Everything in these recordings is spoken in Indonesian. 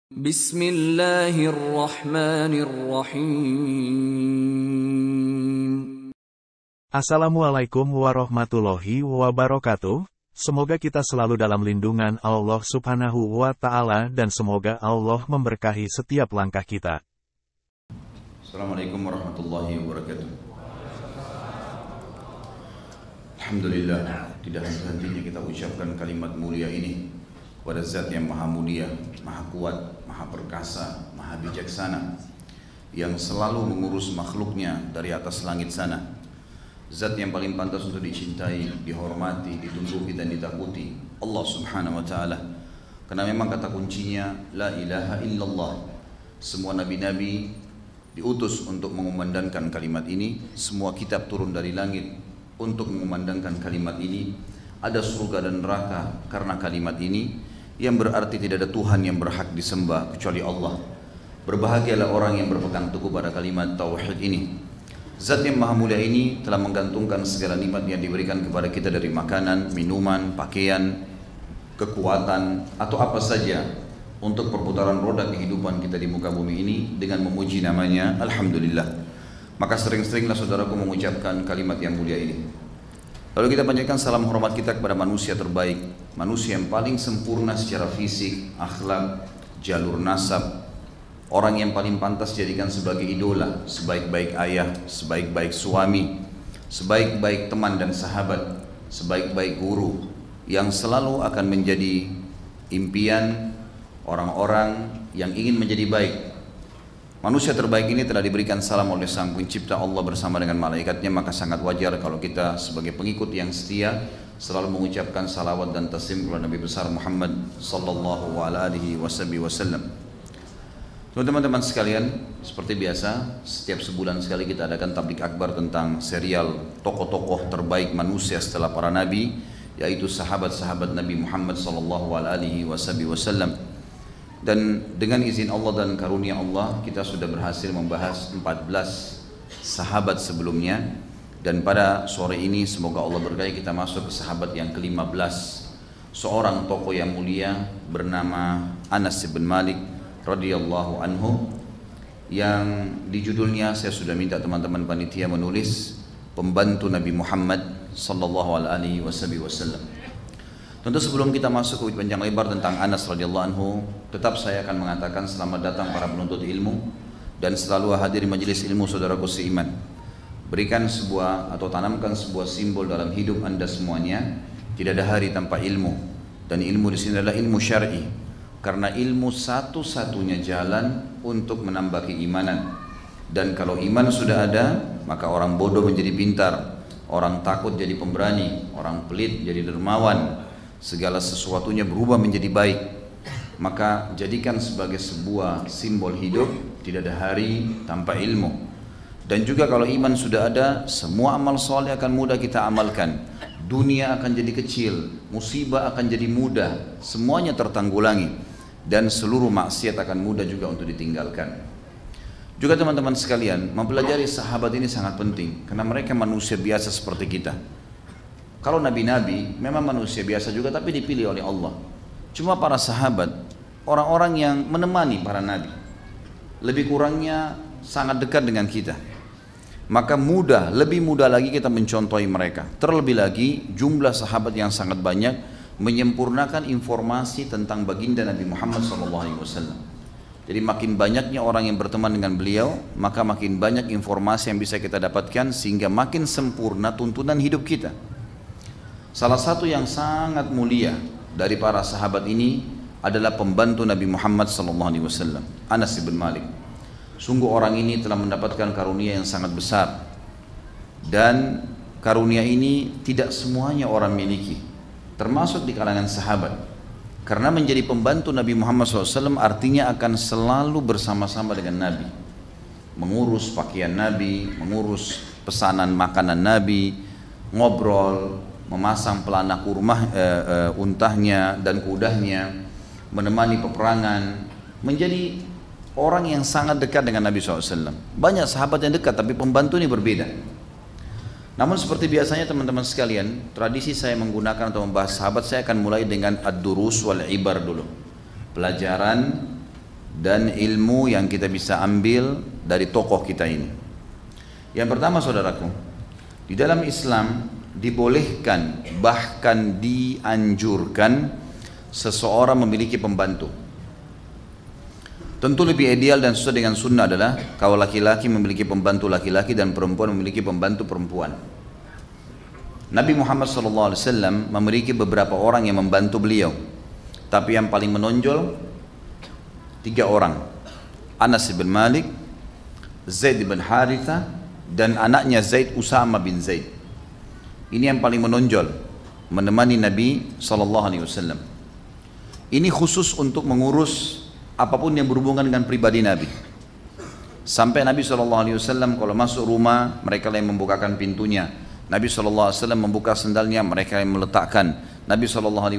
Bismillahirrahmanirrahim. Assalamualaikum warahmatullahi wabarakatuh. Semoga kita selalu dalam lindungan Allah Subhanahu wa Ta'ala dan semoga Allah memberkahi setiap langkah kita. Assalamualaikum warahmatullahi wabarakatuh. Alhamdulillah, tidak henti-hentinya kita ucapkan kalimat mulia ini kepada Zat yang maha mulia, maha kuat, maha perkasa, maha bijaksana, yang selalu mengurus makhluknya dari atas langit sana. Zat yang paling pantas untuk dicintai, dihormati, ditunggu dan ditakuti, Allah Subhanahu wa Ta'ala. Karena memang kata kuncinya la ilaha illallah. Semua nabi-nabi diutus untuk mengumandangkan kalimat ini. Semua kitab turun dari langit untuk mengumandangkan kalimat ini. Ada surga dan neraka karena kalimat ini, yang berarti tidak ada Tuhan yang berhak disembah kecuali Allah. Berbahagialah orang yang berpegang teguh pada kalimat tauhid ini. Zat yang maha mulia ini telah menggantungkan segala nikmat yang diberikan kepada kita dari makanan, minuman, pakaian, kekuatan, atau apa saja untuk perputaran roda kehidupan kita di muka bumi ini dengan memuji namanya Alhamdulillah. Maka sering-seringlah saudaraku mengucapkan kalimat yang mulia ini. Lalu kita panjatkan salam hormat kita kepada manusia terbaik, manusia yang paling sempurna secara fisik, akhlak, jalur nasab, orang yang paling pantas dijadikan sebagai idola, sebaik-baik ayah, sebaik-baik suami, sebaik-baik teman dan sahabat, sebaik-baik guru, yang selalu akan menjadi impian orang-orang yang ingin menjadi baik. Manusia terbaik ini telah diberikan salam oleh Sang Pencipta Allah bersama dengan malaikatnya, maka sangat wajar kalau kita sebagai pengikut yang setia selalu mengucapkan salawat dan taslim kepada Nabi besar Muhammad sallallahu alaihi wasallam. Teman-teman sekalian, seperti biasa setiap sebulan sekali kita adakan tablik akbar tentang serial tokoh-tokoh terbaik manusia setelah para nabi, yaitu sahabat-sahabat Nabi Muhammad sallallahu alaihi wasallam. Dan dengan izin Allah dan karunia Allah, kita sudah berhasil membahas 14 sahabat sebelumnya. Dan pada sore ini semoga Allah berkahi kita masuk ke sahabat yang ke-15, seorang tokoh yang mulia bernama Anas bin Malik radhiyallahu anhu, yang di judulnya saya sudah minta teman-teman panitia menulis pembantu Nabi Muhammad sallallahu alaihi wasallam. Tentu sebelum kita masuk ke panjang lebar tentang Anas radhiyallahu anhu, tetap saya akan mengatakan selamat datang para penuntut ilmu dan selalu hadir di majelis ilmu saudaraku seiman. Berikan sebuah atau tanamkan sebuah simbol dalam hidup Anda semuanya. Tidak ada hari tanpa ilmu, dan ilmu di sini adalah ilmu syar'i. Karena ilmu satu-satunya jalan untuk menambah keimanan. Dan kalau iman sudah ada, maka orang bodoh menjadi pintar, orang takut jadi pemberani, orang pelit jadi dermawan. Segala sesuatunya berubah menjadi baik. Maka jadikan sebagai sebuah simbol hidup, tidak ada hari tanpa ilmu. Dan juga kalau iman sudah ada, semua amal soleh akan mudah kita amalkan. Dunia akan jadi kecil, musibah akan jadi mudah, semuanya tertanggulangi. Dan seluruh maksiat akan mudah juga untuk ditinggalkan. Juga teman-teman sekalian, mempelajari sahabat ini sangat penting, karena mereka manusia biasa seperti kita. Kalau nabi-nabi memang manusia biasa juga, tapi dipilih oleh Allah. Cuma para sahabat, orang-orang yang menemani para nabi, lebih kurangnya sangat dekat dengan kita. Maka mudah, lebih mudah lagi kita mencontohi mereka. Terlebih lagi jumlah sahabat yang sangat banyak menyempurnakan informasi tentang baginda Nabi Muhammad SAW. Jadi makin banyaknya orang yang berteman dengan beliau, maka makin banyak informasi yang bisa kita dapatkan, sehingga makin sempurna tuntunan hidup kita. Salah satu yang sangat mulia dari para sahabat ini adalah pembantu Nabi Muhammad SAW, Anas bin Malik. Sungguh orang ini telah mendapatkan karunia yang sangat besar, dan karunia ini tidak semuanya orang miliki, termasuk di kalangan sahabat. Karena menjadi pembantu Nabi Muhammad SAW artinya akan selalu bersama-sama dengan Nabi, mengurus pakaian Nabi, mengurus pesanan makanan Nabi, ngobrol, memasang pelana kurma untahnya dan kudahnya, menemani peperangan, menjadi orang yang sangat dekat dengan Nabi SAW. Banyak sahabat yang dekat, tapi pembantu ini berbeda. Namun seperti biasanya teman-teman sekalian, tradisi saya menggunakan atau membahas sahabat, saya akan mulai dengan ad-durus wal ibar dulu. Pelajaran dan ilmu yang kita bisa ambil dari tokoh kita ini. Yang pertama saudaraku, di dalam Islam dibolehkan bahkan dianjurkan seseorang memiliki pembantu. Tentu lebih ideal dan sesuai dengan sunnah adalah kalau laki-laki memiliki pembantu laki-laki dan perempuan memiliki pembantu perempuan. Nabi Muhammad SAW memiliki beberapa orang yang membantu beliau, tapi yang paling menonjol 3 orang, Anas bin Malik, Zaid bin Haritha, dan anaknya Zaid, Usama bin Zaid. Ini yang paling menonjol menemani Nabi SAW. Ini khusus untuk mengurus apapun yang berhubungan dengan pribadi Nabi. Sampai Nabi SAW kalau masuk rumah, mereka yang membukakan pintunya. Nabi SAW membuka sendalnya, mereka yang meletakkan. Nabi SAW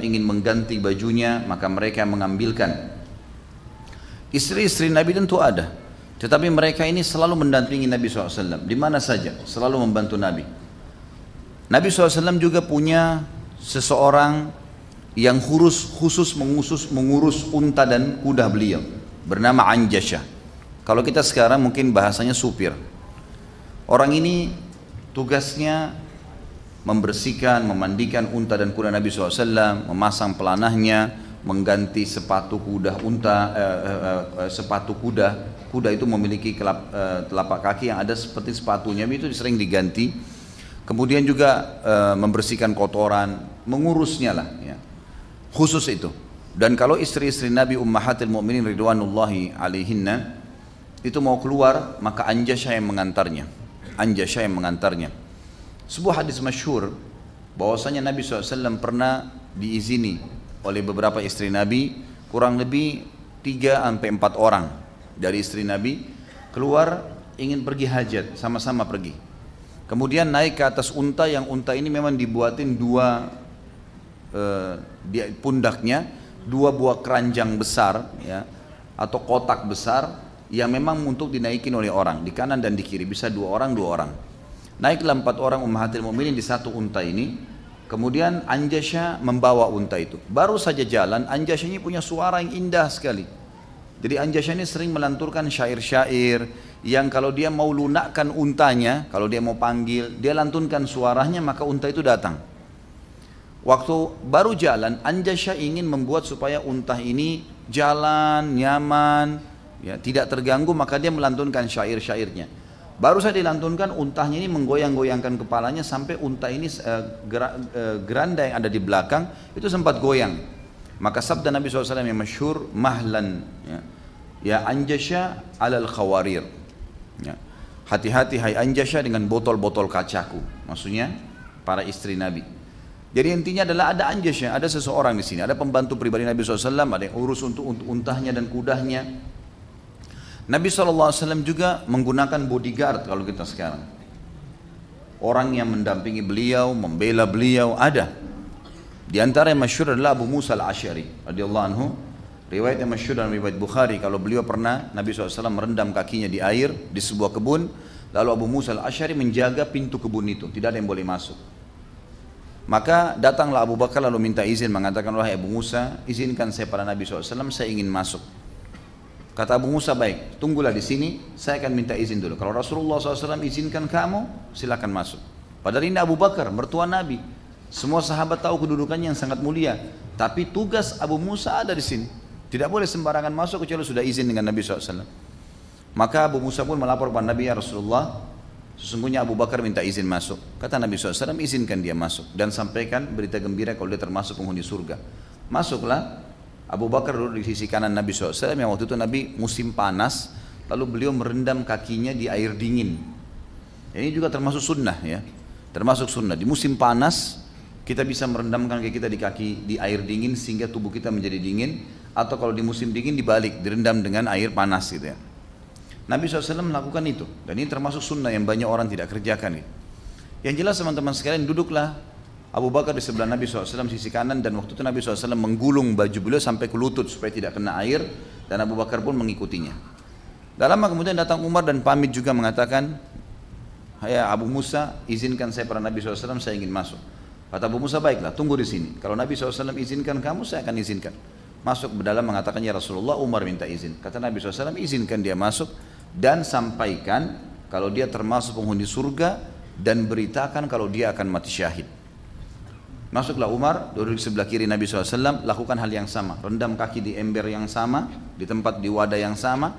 ingin mengganti bajunya, maka mereka yang mengambilkan. Istri-istri Nabi tentu ada, tetapi mereka ini selalu mendampingi Nabi SAW, di mana saja, selalu membantu Nabi. Nabi SAW juga punya seseorang yang khusus mengurus unta dan kuda beliau, bernama Anjasyah. Kalau kita sekarang mungkin bahasanya supir. Orang ini tugasnya membersihkan, memandikan unta dan kuda Nabi SAW, memasang pelanahnya, mengganti sepatu kuda sepatu kuda. Kuda itu memiliki telapak kaki yang ada seperti sepatunya, itu sering diganti. Kemudian juga membersihkan kotoran, mengurusnya lah ya. Khusus itu. Dan kalau istri-istri Nabi Ummahatil Mu'minin ridwanullahi alaihinna itu mau keluar, maka Anjasyah yang mengantarnya. Anjasyah yang mengantarnya. Sebuah hadis masyhur bahwasanya Nabi SAW pernah diizini oleh beberapa istri Nabi, kurang lebih 3-4 orang dari istri Nabi keluar ingin pergi hajat, sama-sama pergi. Kemudian naik ke atas unta, yang unta ini memang dibuatin di pundaknya 2 buah keranjang besar ya, atau kotak besar yang memang untuk dinaikin oleh orang di kanan dan di kiri, bisa 2 orang. Naiklah 4 orang Ummahatil Mu'minin di satu unta ini. Kemudian Anjasyah membawa unta itu. Baru saja jalan, Anjasyah ini punya suara yang indah sekali. Jadi Anjasyah ini sering melanturkan syair-syair yang kalau dia mau lunakkan untanya, kalau dia mau panggil, dia lantunkan suaranya, maka unta itu datang. Waktu baru jalan, Anjasyah ingin membuat supaya unta ini jalan nyaman, ya, tidak terganggu, maka dia melantunkan syair-syairnya. Baru saja dilantunkan, untanya ini menggoyang-goyangkan kepalanya sampai unta ini geranda yang ada di belakang itu sempat goyang. Maka sabda Nabi SAW yang masyhur, mahlan, ya Anjasyah alal khawarir, ya, hati-hati hai Anjasyah dengan botol-botol kacaku, maksudnya para istri Nabi. Jadi intinya adalah ada Anjasyah, ada seseorang di sini, ada pembantu pribadi Nabi SAW, ada yang urus untuk untahnya dan kudahnya. Nabi SAW juga menggunakan bodyguard kalau kita sekarang. Orang yang mendampingi beliau, membela beliau ada. Di antara yang masyhur adalah Abu Musa al-Asy'ari radhiyallahu anhu. Riwayat yang masyhur dalam riwayat Bukhari, kalau beliau pernah Nabi SAW merendam kakinya di air di sebuah kebun, lalu Abu Musa al-Asy'ari menjaga pintu kebun itu, tidak ada yang boleh masuk. Maka datanglah Abu Bakar lalu minta izin, mengatakan, wahai Abu Musa, izinkan saya pada Nabi SAW, saya ingin masuk. Kata Abu Musa, baik, tunggulah di sini, saya akan minta izin dulu. Kalau Rasulullah SAW izinkan kamu, silakan masuk. Padahal ini Abu Bakar, mertua Nabi. Semua sahabat tahu kedudukannya yang sangat mulia. Tapi tugas Abu Musa ada di sini. Tidak boleh sembarangan masuk kecuali sudah izin dengan Nabi SAW. Maka Abu Musa pun melapor kepada Nabi, ya Rasulullah, sesungguhnya Abu Bakar minta izin masuk. Kata Nabi SAW, izinkan dia masuk. Dan sampaikan berita gembira kalau dia termasuk penghuni surga. Masuklah. Abu Bakar duduk di sisi kanan Nabi SAW, yang waktu itu Nabi musim panas, lalu beliau merendam kakinya di air dingin. Ini juga termasuk sunnah ya. Termasuk sunnah. Di musim panas, kita bisa merendamkan kaki kita di air dingin sehingga tubuh kita menjadi dingin. Atau kalau di musim dingin dibalik, direndam dengan air panas gitu ya. Nabi SAW melakukan itu, dan ini termasuk sunnah yang banyak orang tidak kerjakan. Yang jelas teman-teman sekalian, duduklah Abu Bakar di sebelah Nabi SAW sisi kanan, dan waktu itu Nabi SAW menggulung baju beliau sampai ke lutut supaya tidak kena air, dan Abu Bakar pun mengikutinya. Tak lama kemudian datang Umar dan pamit juga mengatakan, ya Abu Musa, izinkan saya pada Nabi SAW, saya ingin masuk. Kata Abu Musa, baiklah, tunggu di sini. Kalau Nabi SAW izinkan kamu, saya akan izinkan. masuk ke dalam mengatakan, ya Rasulullah, Umar minta izin. Kata Nabi SAW, izinkan dia masuk dan sampaikan kalau dia termasuk penghuni surga dan beritakan kalau dia akan mati syahid. Masuklah Umar, duduk di sebelah kiri Nabi SAW, lakukan hal yang sama, rendam kaki di ember yang sama, di tempat di wadah yang sama,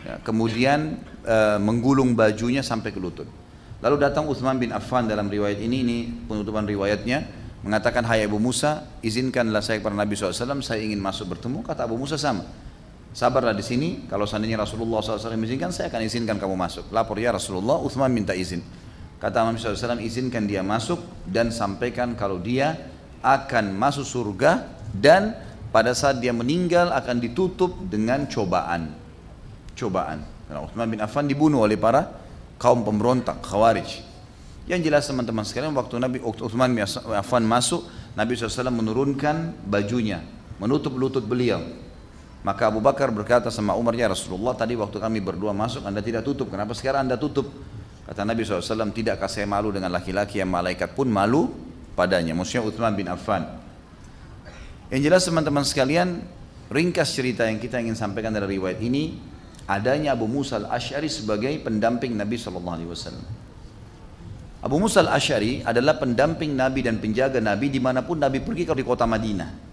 ya, kemudian menggulung bajunya sampai ke lutut. Lalu datang Uthman bin Affan dalam riwayat ini penutupan riwayatnya, mengatakan, hai Abu Musa, izinkanlah saya kepada Nabi SAW, saya ingin masuk bertemu. Kata Abu Musa sama, sabarlah di sini, kalau seandainya Rasulullah SAW izinkan, saya akan izinkan kamu masuk. Lapor, ya Rasulullah, Uthman minta izin. Kata Nabi SAW, izinkan dia masuk dan sampaikan kalau dia akan masuk surga dan pada saat dia meninggal akan ditutup dengan cobaan. Karena Uthman bin Affan dibunuh oleh para kaum pemberontak, Khawarij. Yang jelas teman-teman sekalian, waktu Uthman bin Affan masuk, Nabi SAW menurunkan bajunya, menutup lutut beliau. Maka Abu Bakar berkata sama Umar, ya Rasulullah, tadi waktu kami berdua masuk Anda tidak tutup, kenapa sekarang Anda tutup? Kata Nabi SAW, tidakkah saya malu dengan laki-laki yang malaikat pun malu padanya? Maksudnya Uthman bin Affan. Yang jelas teman-teman sekalian, ringkas cerita yang kita ingin sampaikan dari riwayat ini, adanya Abu Musa al-Asy'ari sebagai pendamping Nabi SAW. Abu Musa al-Asy'ari adalah pendamping Nabi dan penjaga Nabi dimanapun Nabi pergi, kalau di kota Madinah.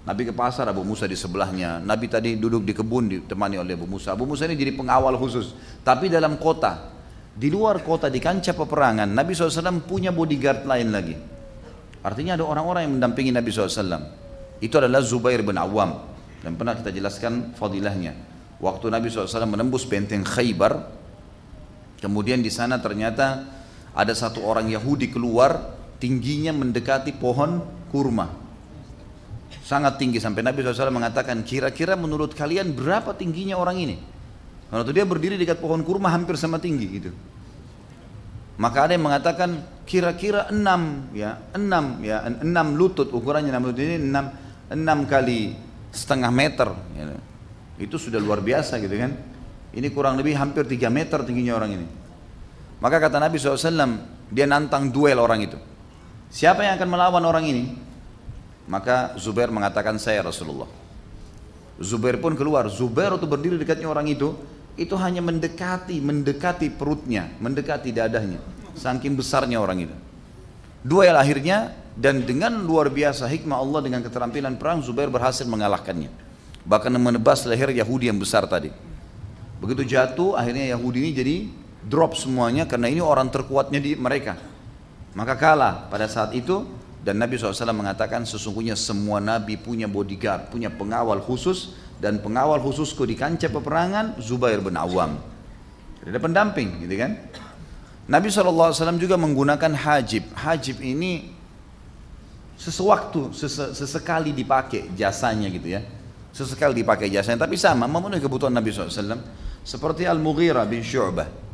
Nabi ke pasar, Abu Musa di sebelahnya. Nabi tadi duduk di kebun ditemani oleh Abu Musa. Abu Musa ini jadi pengawal khusus. Tapi dalam kota, di luar kota, di kancah peperangan, Nabi SAW punya bodyguard lain lagi. Artinya ada orang-orang yang mendampingi Nabi SAW. Itu adalah Zubair bin Awam. Dan pernah kita jelaskan fadilahnya. Waktu Nabi SAW menembus benteng Khaybar, kemudian di sana ternyata ada satu orang Yahudi keluar, tingginya mendekati pohon kurma. Sangat tinggi, sampai Nabi SAW mengatakan, kira-kira menurut kalian berapa tingginya orang ini? Waktu dia berdiri dekat pohon kurma hampir sama tinggi gitu. Maka ada yang mengatakan kira-kira 6 lutut, ukurannya 6 lutut ini 6 kali setengah meter. Ya. Itu sudah luar biasa gitu kan. Ini kurang lebih hampir 3 meter tingginya orang ini. Maka kata Nabi SAW, dia nantang duel orang itu. Siapa yang akan melawan orang ini? Maka Zubair mengatakan, saya Rasulullah. Zubair pun keluar. Zubair waktu berdiri dekatnya orang itu hanya mendekati perutnya, mendekati dadahnya. Saking besarnya orang itu. Duel akhirnya, dan dengan luar biasa hikmah Allah dengan keterampilan perang, Zubair berhasil mengalahkannya. Bahkan menebas leher Yahudi yang besar tadi. Begitu jatuh, akhirnya Yahudi ini jadi drop semuanya, karena ini orang terkuatnya di mereka. Maka kalah pada saat itu, dan Nabi SAW mengatakan sesungguhnya semua Nabi punya bodyguard, punya pengawal khusus, dan pengawal khususku di kancah peperangan Zubair bin Awam. Jadi ada pendamping gitu kan. Nabi SAW juga menggunakan hajib. Hajib ini sesekali dipakai jasanya gitu ya. Sesekali dipakai jasanya, tapi sama memenuhi kebutuhan Nabi SAW. Seperti Al-Mughirah bin Syu'bah.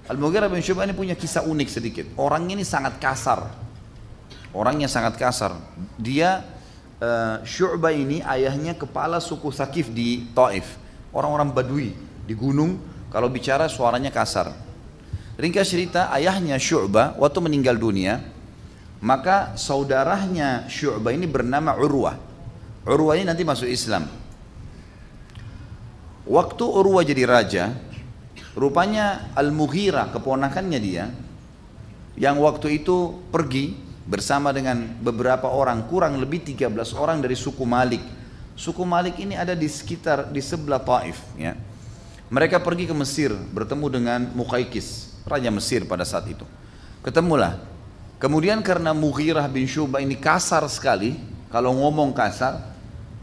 Al-Mughirah bin Syu'bah ini punya kisah unik sedikit. Orang ini sangat kasar. Orangnya sangat kasar. Dia Syu'bah ini ayahnya kepala suku Thaqif di Taif. Orang-orang Badui di gunung, kalau bicara suaranya kasar. Ringkas cerita, ayahnya Syu'bah waktu meninggal dunia, maka saudaranya Syu'bah ini bernama Urwah. Urwah ini nanti masuk Islam. Waktu Urwah jadi raja, rupanya Al-Mughirah, keponakannya dia, yang waktu itu pergi bersama dengan beberapa orang, kurang lebih 13 orang dari suku Malik. Suku Malik ini ada di sebelah Taif ya. Mereka pergi ke Mesir, bertemu dengan Muqaykis, raja Mesir pada saat itu. Ketemulah. Kemudian karena Mughirah bin Syu'bah ini kasar sekali, kalau ngomong kasar,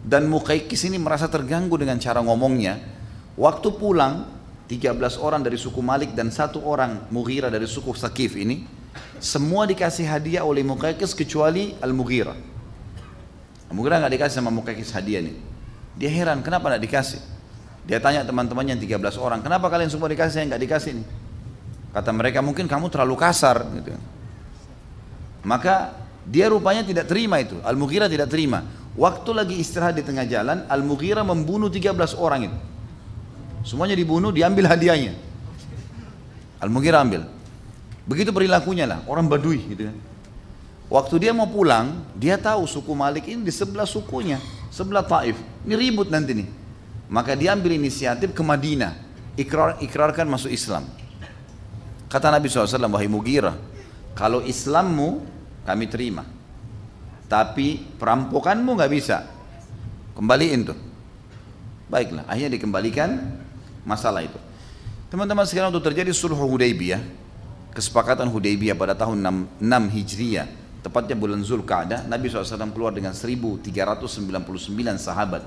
dan Muqaykis ini merasa terganggu dengan cara ngomongnya. Waktu pulang, 13 orang dari suku Malik dan 1 orang Mughirah dari suku Thaqif ini, semua dikasih hadiah oleh Muqaykis kecuali Al-Mughirah. Al-Mughirah nggak dikasih sama Muqaykis hadiah nih. Dia heran, kenapa nggak dikasih? Dia tanya teman-temannya yang 13 orang, kenapa kalian semua dikasih, yang nggak dikasih nih? Kata mereka, mungkin kamu terlalu kasar gitu. Maka dia rupanya tidak terima itu. Al-Mughirah tidak terima. Waktu lagi istirahat di tengah jalan, Al-Mughirah membunuh 13 orang itu. Semuanya dibunuh, diambil hadiahnya. Al-Mughirah ambil. Begitu perilakunya lah, orang Badui gitu kan. Waktu dia mau pulang, dia tahu suku Malik ini di sebelah sukunya, sebelah Taif. Ini ribut nanti nih. Maka dia ambil inisiatif ke Madinah, ikrarkan masuk Islam. Kata Nabi SAW, wahai Mughirah, kalau Islammu kami terima, tapi perampokanmu nggak bisa, kembaliin tuh. Baiklah, akhirnya dikembalikan masalah itu. Teman-teman sekarang untuk terjadi sulh Hudaybiyah, kesepakatan Hudaybiyah pada tahun 6 Hijriah, tepatnya bulan Zulqa'dah, Nabi SAW keluar dengan 1399 sahabat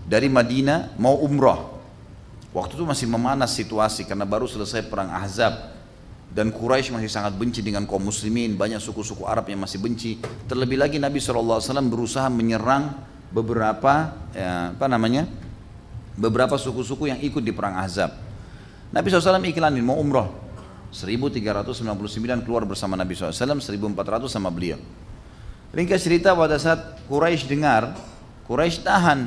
dari Madinah mau umrah. Waktu itu masih memanas situasi karena baru selesai perang Ahzab dan Quraisy masih sangat benci dengan kaum muslimin, banyak suku-suku Arab yang masih benci. Terlebih lagi Nabi SAW berusaha menyerang beberapa suku-suku yang ikut di perang Ahzab. Nabi SAW iklanin mau umrah, 1399 keluar bersama Nabi SAW, 1400 sama beliau. Ringkas cerita, pada saat Quraisy dengar, Quraisy tahan.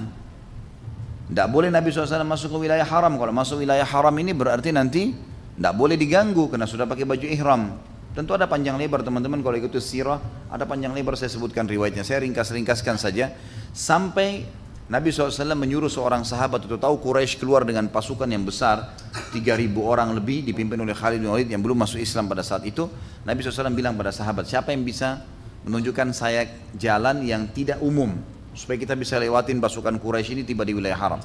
Tidak boleh Nabi SAW masuk ke wilayah haram. Kalau masuk wilayah haram ini berarti nanti tidak boleh diganggu karena sudah pakai baju ihram. Tentu ada panjang lebar teman-teman, kalau ikuti sirah ada panjang lebar, saya sebutkan riwayatnya. Saya ringkas-ringkaskan saja. Sampai Nabi SAW menyuruh seorang sahabat itu, tahu Quraisy keluar dengan pasukan yang besar, 3.000 orang lebih dipimpin oleh Khalid bin Walid yang belum masuk Islam pada saat itu. Nabi SAW bilang pada sahabat, siapa yang bisa menunjukkan saya jalan yang tidak umum supaya kita bisa lewatin pasukan Quraisy ini tiba di wilayah haram.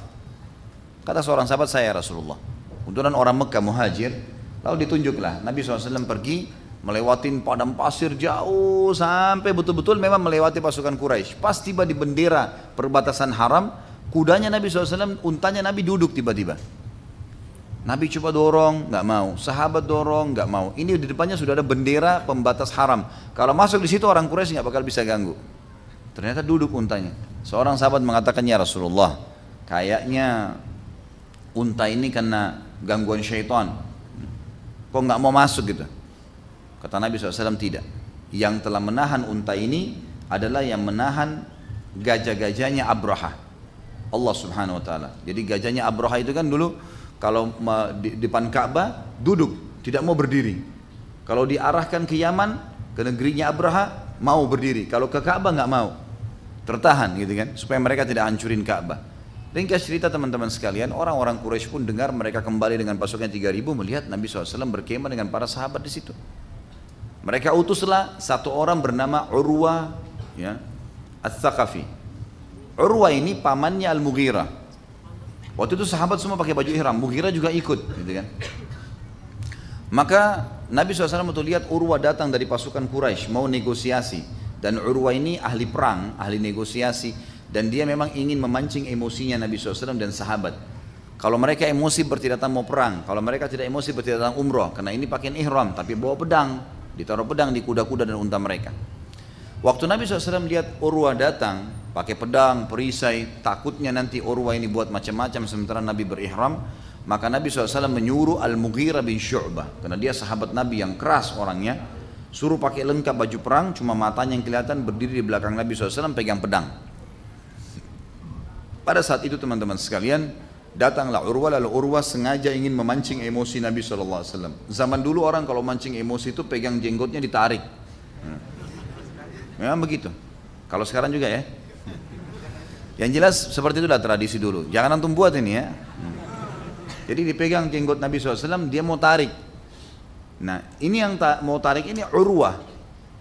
Kata seorang sahabat, saya Rasulullah. Kebetulan orang Mekah muhajir. Lalu ditunjuklah Nabi SAW pergi melewatin padang pasir jauh sampai betul-betul memang melewati pasukan Quraisy. Pas tiba di bendera perbatasan haram, kudanya Nabi SAW, untanya Nabi duduk tiba-tiba. Nabi coba dorong, nggak mau. Sahabat dorong, nggak mau. Ini di depannya sudah ada bendera pembatas haram. Kalau masuk di situ orang Quraisy nggak bakal bisa ganggu. Ternyata duduk untanya. Seorang sahabat mengatakan, ya Rasulullah, kayaknya unta ini kena gangguan syaitan. Kok nggak mau masuk gitu? Kata Nabi SAW, tidak. Yang telah menahan unta ini adalah yang menahan gajah-gajahnya Abraha, Allah Subhanahu Wa Taala. Jadi gajahnya Abraha itu kan dulu kalau di depan Ka'bah duduk, tidak mau berdiri. Kalau diarahkan ke Yaman, ke negerinya Abraha, mau berdiri. Kalau ke Ka'bah nggak mau, tertahan gitu kan, supaya mereka tidak hancurin Ka'bah. Ringkas cerita teman-teman sekalian, orang-orang Quraisy pun dengar mereka kembali dengan pasukan 3.000, melihat Nabi SAW berkemah dengan para sahabat di situ. Mereka utuslah satu orang bernama Urwah, ya, Ats-Tsaqafi. Urwah ini pamannya Al-Mughirah. Waktu itu sahabat semua pakai baju ihram, Mughirah juga ikut, gitu kan. Maka Nabi SAW waktu lihat Urwah datang dari pasukan Quraisy mau negosiasi, dan Urwah ini ahli perang, ahli negosiasi, dan dia memang ingin memancing emosinya Nabi SAW dan sahabat. Kalau mereka emosi berarti datang mau perang, kalau mereka tidak emosi berarti datang umrah, karena ini pakaian ihram tapi bawa pedang. Ditaruh pedang di kuda-kuda dan unta mereka. Waktu Nabi SAW lihat Urwah datang pakai pedang, perisai, takutnya nanti Urwah ini buat macam-macam sementara Nabi berihram, maka Nabi SAW menyuruh Al-Mughirah bin Syu'bah, karena dia sahabat Nabi yang keras orangnya, suruh pakai lengkap baju perang, cuma matanya yang kelihatan, berdiri di belakang Nabi SAW pegang pedang. Pada saat itu teman-teman sekalian, datanglah Urwah, lalu Urwah sengaja ingin memancing emosi Nabi SAW. Zaman dulu orang kalau mancing emosi itu pegang jenggotnya ditarik. Memang begitu. Kalau sekarang juga ya. Yang jelas seperti itulah tradisi dulu. Jangan antum buat ini ya. Jadi dipegang jenggot Nabi SAW, dia mau tarik. Nah ini yang mau tarik ini Urwah,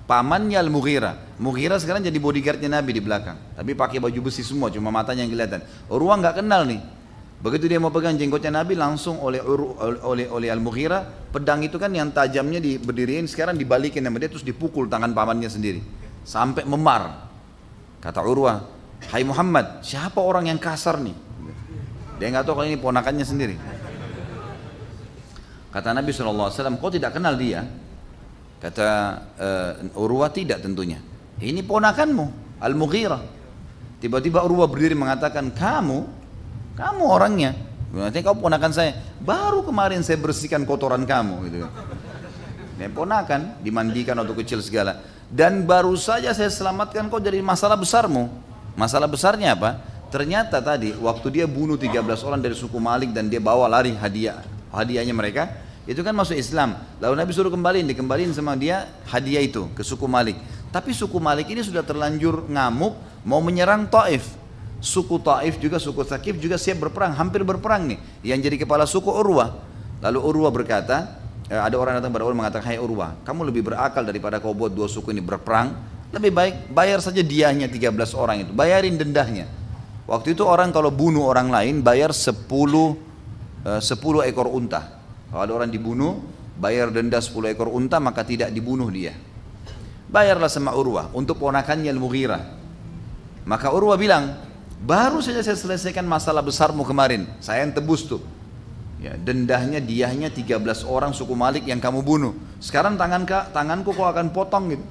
pamannya Al-Mughirah. Mughirah sekarang jadi bodyguardnya Nabi di belakang. Tapi pakai baju besi semua, cuma matanya yang kelihatan. Urwah nggak kenal nih. Begitu dia mau pegang jenggotnya Nabi, langsung oleh Al-Mughirah, pedang itu kan yang tajamnya berdiriin, sekarang dibalikin sama dia, terus dipukul tangan pamannya sendiri sampai memar. Kata Urwah, hai Muhammad, siapa orang yang kasar nih? Dia nggak tahu kalau ini ponakannya sendiri. Kata Nabi SAW, kau tidak kenal dia? Kata Urwah, tidak tentunya. Ini ponakanmu Al-Mughirah. Tiba-tiba Urwah berdiri mengatakan, kamu orangnya, berarti kau ponakan saya. Baru kemarin saya bersihkan kotoran kamu, gitu. Ini ponakan, dimandikan waktu kecil segala. Dan baru saja saya selamatkan kau dari masalah besarmu. Masalah besarnya apa? Ternyata tadi waktu dia bunuh 13 orang dari suku Malik dan dia bawa lari hadiahnya mereka, itu kan masuk Islam. Lalu Nabi suruh dikembaliin sama dia hadiah itu ke suku Malik. Tapi suku Malik ini sudah terlanjur ngamuk, mau menyerang Taif. Suku Taif juga, suku Thaqif juga siap berperang, hampir berperang nih. Yang jadi kepala suku Urwah. Lalu Urwah berkata, ada orang datang pada Urwah mengatakan, hai Urwah, kamu lebih berakal daripada kau buat dua suku ini berperang. Lebih baik bayar saja diahnya 13 orang itu, bayarin dendahnya. Waktu itu orang kalau bunuh orang lain bayar 10 ekor unta. Kalau ada orang dibunuh, bayar denda 10 ekor unta, maka tidak dibunuh dia. Bayarlah sama Urwah untuk ponakannya Al-Mughirah. Maka Urwah bilang, baru saja saya selesaikan masalah besarmu kemarin, saya yang tebus tuh. Ya, dendahnya, diahnya 13 orang suku Malik yang kamu bunuh. Sekarang tanganku kau akan potong gitu.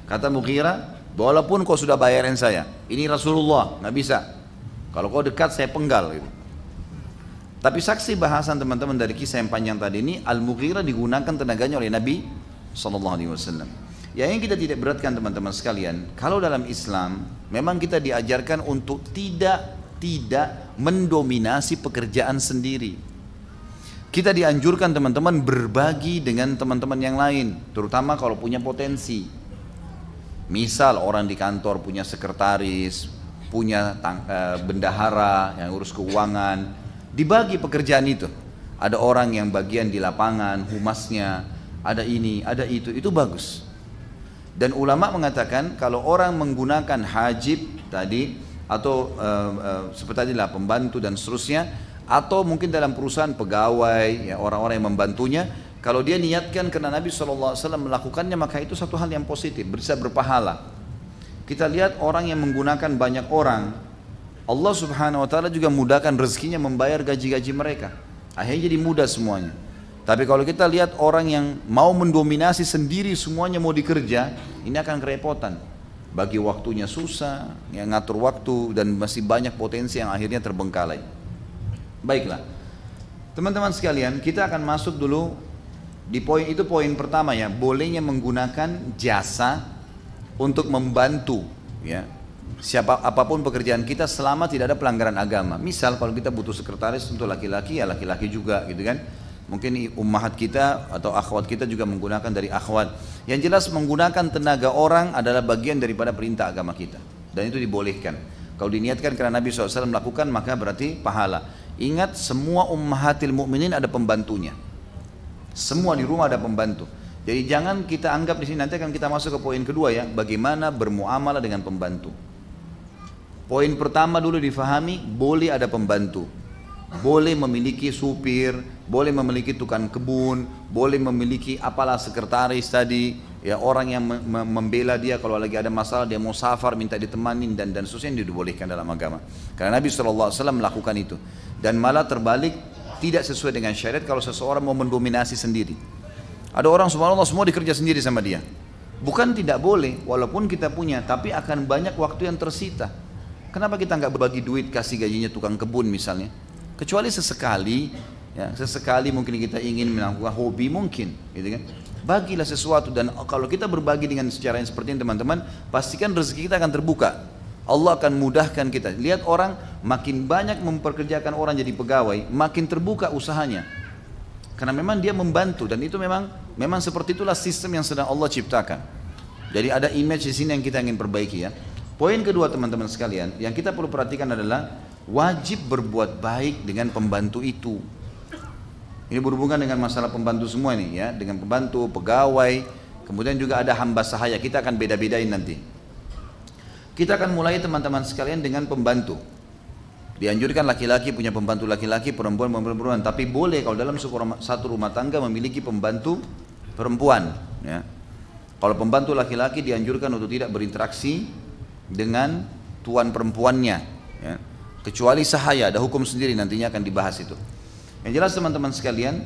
Kata Mughirah, walaupun kau sudah bayarin saya, ini Rasulullah, nggak bisa. Kalau kau dekat saya penggal gitu. Tapi saksi bahasan teman-teman dari kisah yang panjang tadi ini, Al-Mughirah digunakan tenaganya oleh Nabi SAW. Ya, yang kita tidak beratkan teman-teman sekalian, kalau dalam Islam memang kita diajarkan untuk tidak mendominasi pekerjaan sendiri. Kita dianjurkan teman-teman berbagi dengan teman-teman yang lain, terutama kalau punya potensi. Misal orang di kantor punya sekretaris, punya bendahara yang urus keuangan, dibagi pekerjaan itu. Ada orang yang bagian di lapangan, humasnya, ada ini, ada itu bagus. Dan ulama mengatakan kalau orang menggunakan hajib tadi atau seperti tadi lah pembantu dan seterusnya, atau mungkin dalam perusahaan pegawai, ya, orang-orang yang membantunya, kalau dia niatkan karena Nabi SAW melakukannya, maka itu satu hal yang positif, bisa berpahala. Kita lihat orang yang menggunakan banyak orang, Allah Subhanahu Wa Taala juga mudahkan rezekinya membayar gaji-gaji mereka, akhirnya jadi mudah semuanya. Tapi kalau kita lihat orang yang mau mendominasi sendiri semuanya mau dikerja, ini akan kerepotan. Bagi waktunya susah, yang ngatur waktu, dan masih banyak potensi yang akhirnya terbengkalai. Baiklah, teman-teman sekalian, kita akan masuk dulu di poin itu, poin pertama ya, bolehnya menggunakan jasa untuk membantu ya apapun pekerjaan kita selama tidak ada pelanggaran agama. Misal kalau kita butuh sekretaris untuk laki-laki, ya laki-laki juga gitu kan. Mungkin ummahat kita atau akhwat kita juga menggunakan dari akhwat. Yang jelas menggunakan tenaga orang adalah bagian daripada perintah agama kita, dan itu dibolehkan. Kalau diniatkan karena Nabi SAW melakukan, maka berarti pahala. Ingat, semua ummahatil mukminin ada pembantunya. Semua di rumah ada pembantu. Jadi jangan kita anggap di sini, nanti akan kita masuk ke poin kedua ya, bagaimana bermuamalah dengan pembantu. Poin pertama dulu difahami, boleh ada pembantu. Boleh memiliki supir, boleh memiliki tukang kebun, boleh memiliki apalah sekretaris tadi, ya orang yang membela dia kalau lagi ada masalah, dia mau safar minta ditemanin dan seterusnya, dibolehkan dalam agama. Karena Nabi SAW melakukan itu. Dan malah terbalik, tidak sesuai dengan syariat kalau seseorang mau mendominasi sendiri. Ada orang subhanallah semua dikerja sendiri sama dia. Bukan tidak boleh, walaupun kita punya, tapi akan banyak waktu yang tersita. Kenapa kita nggak berbagi duit kasih gajinya tukang kebun misalnya? Kecuali sesekali, ya, sesekali mungkin kita ingin melakukan hobi mungkin, gitu kan? Bagilah sesuatu, dan kalau kita berbagi dengan secara yang seperti ini teman-teman, pastikan rezeki kita akan terbuka. Allah akan mudahkan kita. Lihat orang makin banyak memperkerjakan orang jadi pegawai, makin terbuka usahanya. Karena memang dia membantu, dan itu memang seperti itulah sistem yang sedang Allah ciptakan. Jadi ada image di sini yang kita ingin perbaiki ya. Poin kedua teman-teman sekalian, yang kita perlu perhatikan adalah wajib berbuat baik dengan pembantu itu. Ini berhubungan dengan masalah pembantu semua ini ya, dengan pembantu, pegawai, kemudian juga ada hamba sahaya. Kita akan beda-bedain nanti. Kita akan mulai teman-teman sekalian dengan pembantu. Dianjurkan laki-laki punya pembantu laki-laki, perempuan perempuan, tapi boleh kalau dalam satu rumah tangga memiliki pembantu perempuan ya. Kalau pembantu laki-laki dianjurkan untuk tidak berinteraksi dengan tuan perempuannya ya. Kecuali sahaya, ada hukum sendiri nantinya akan dibahas itu. Yang jelas teman-teman sekalian,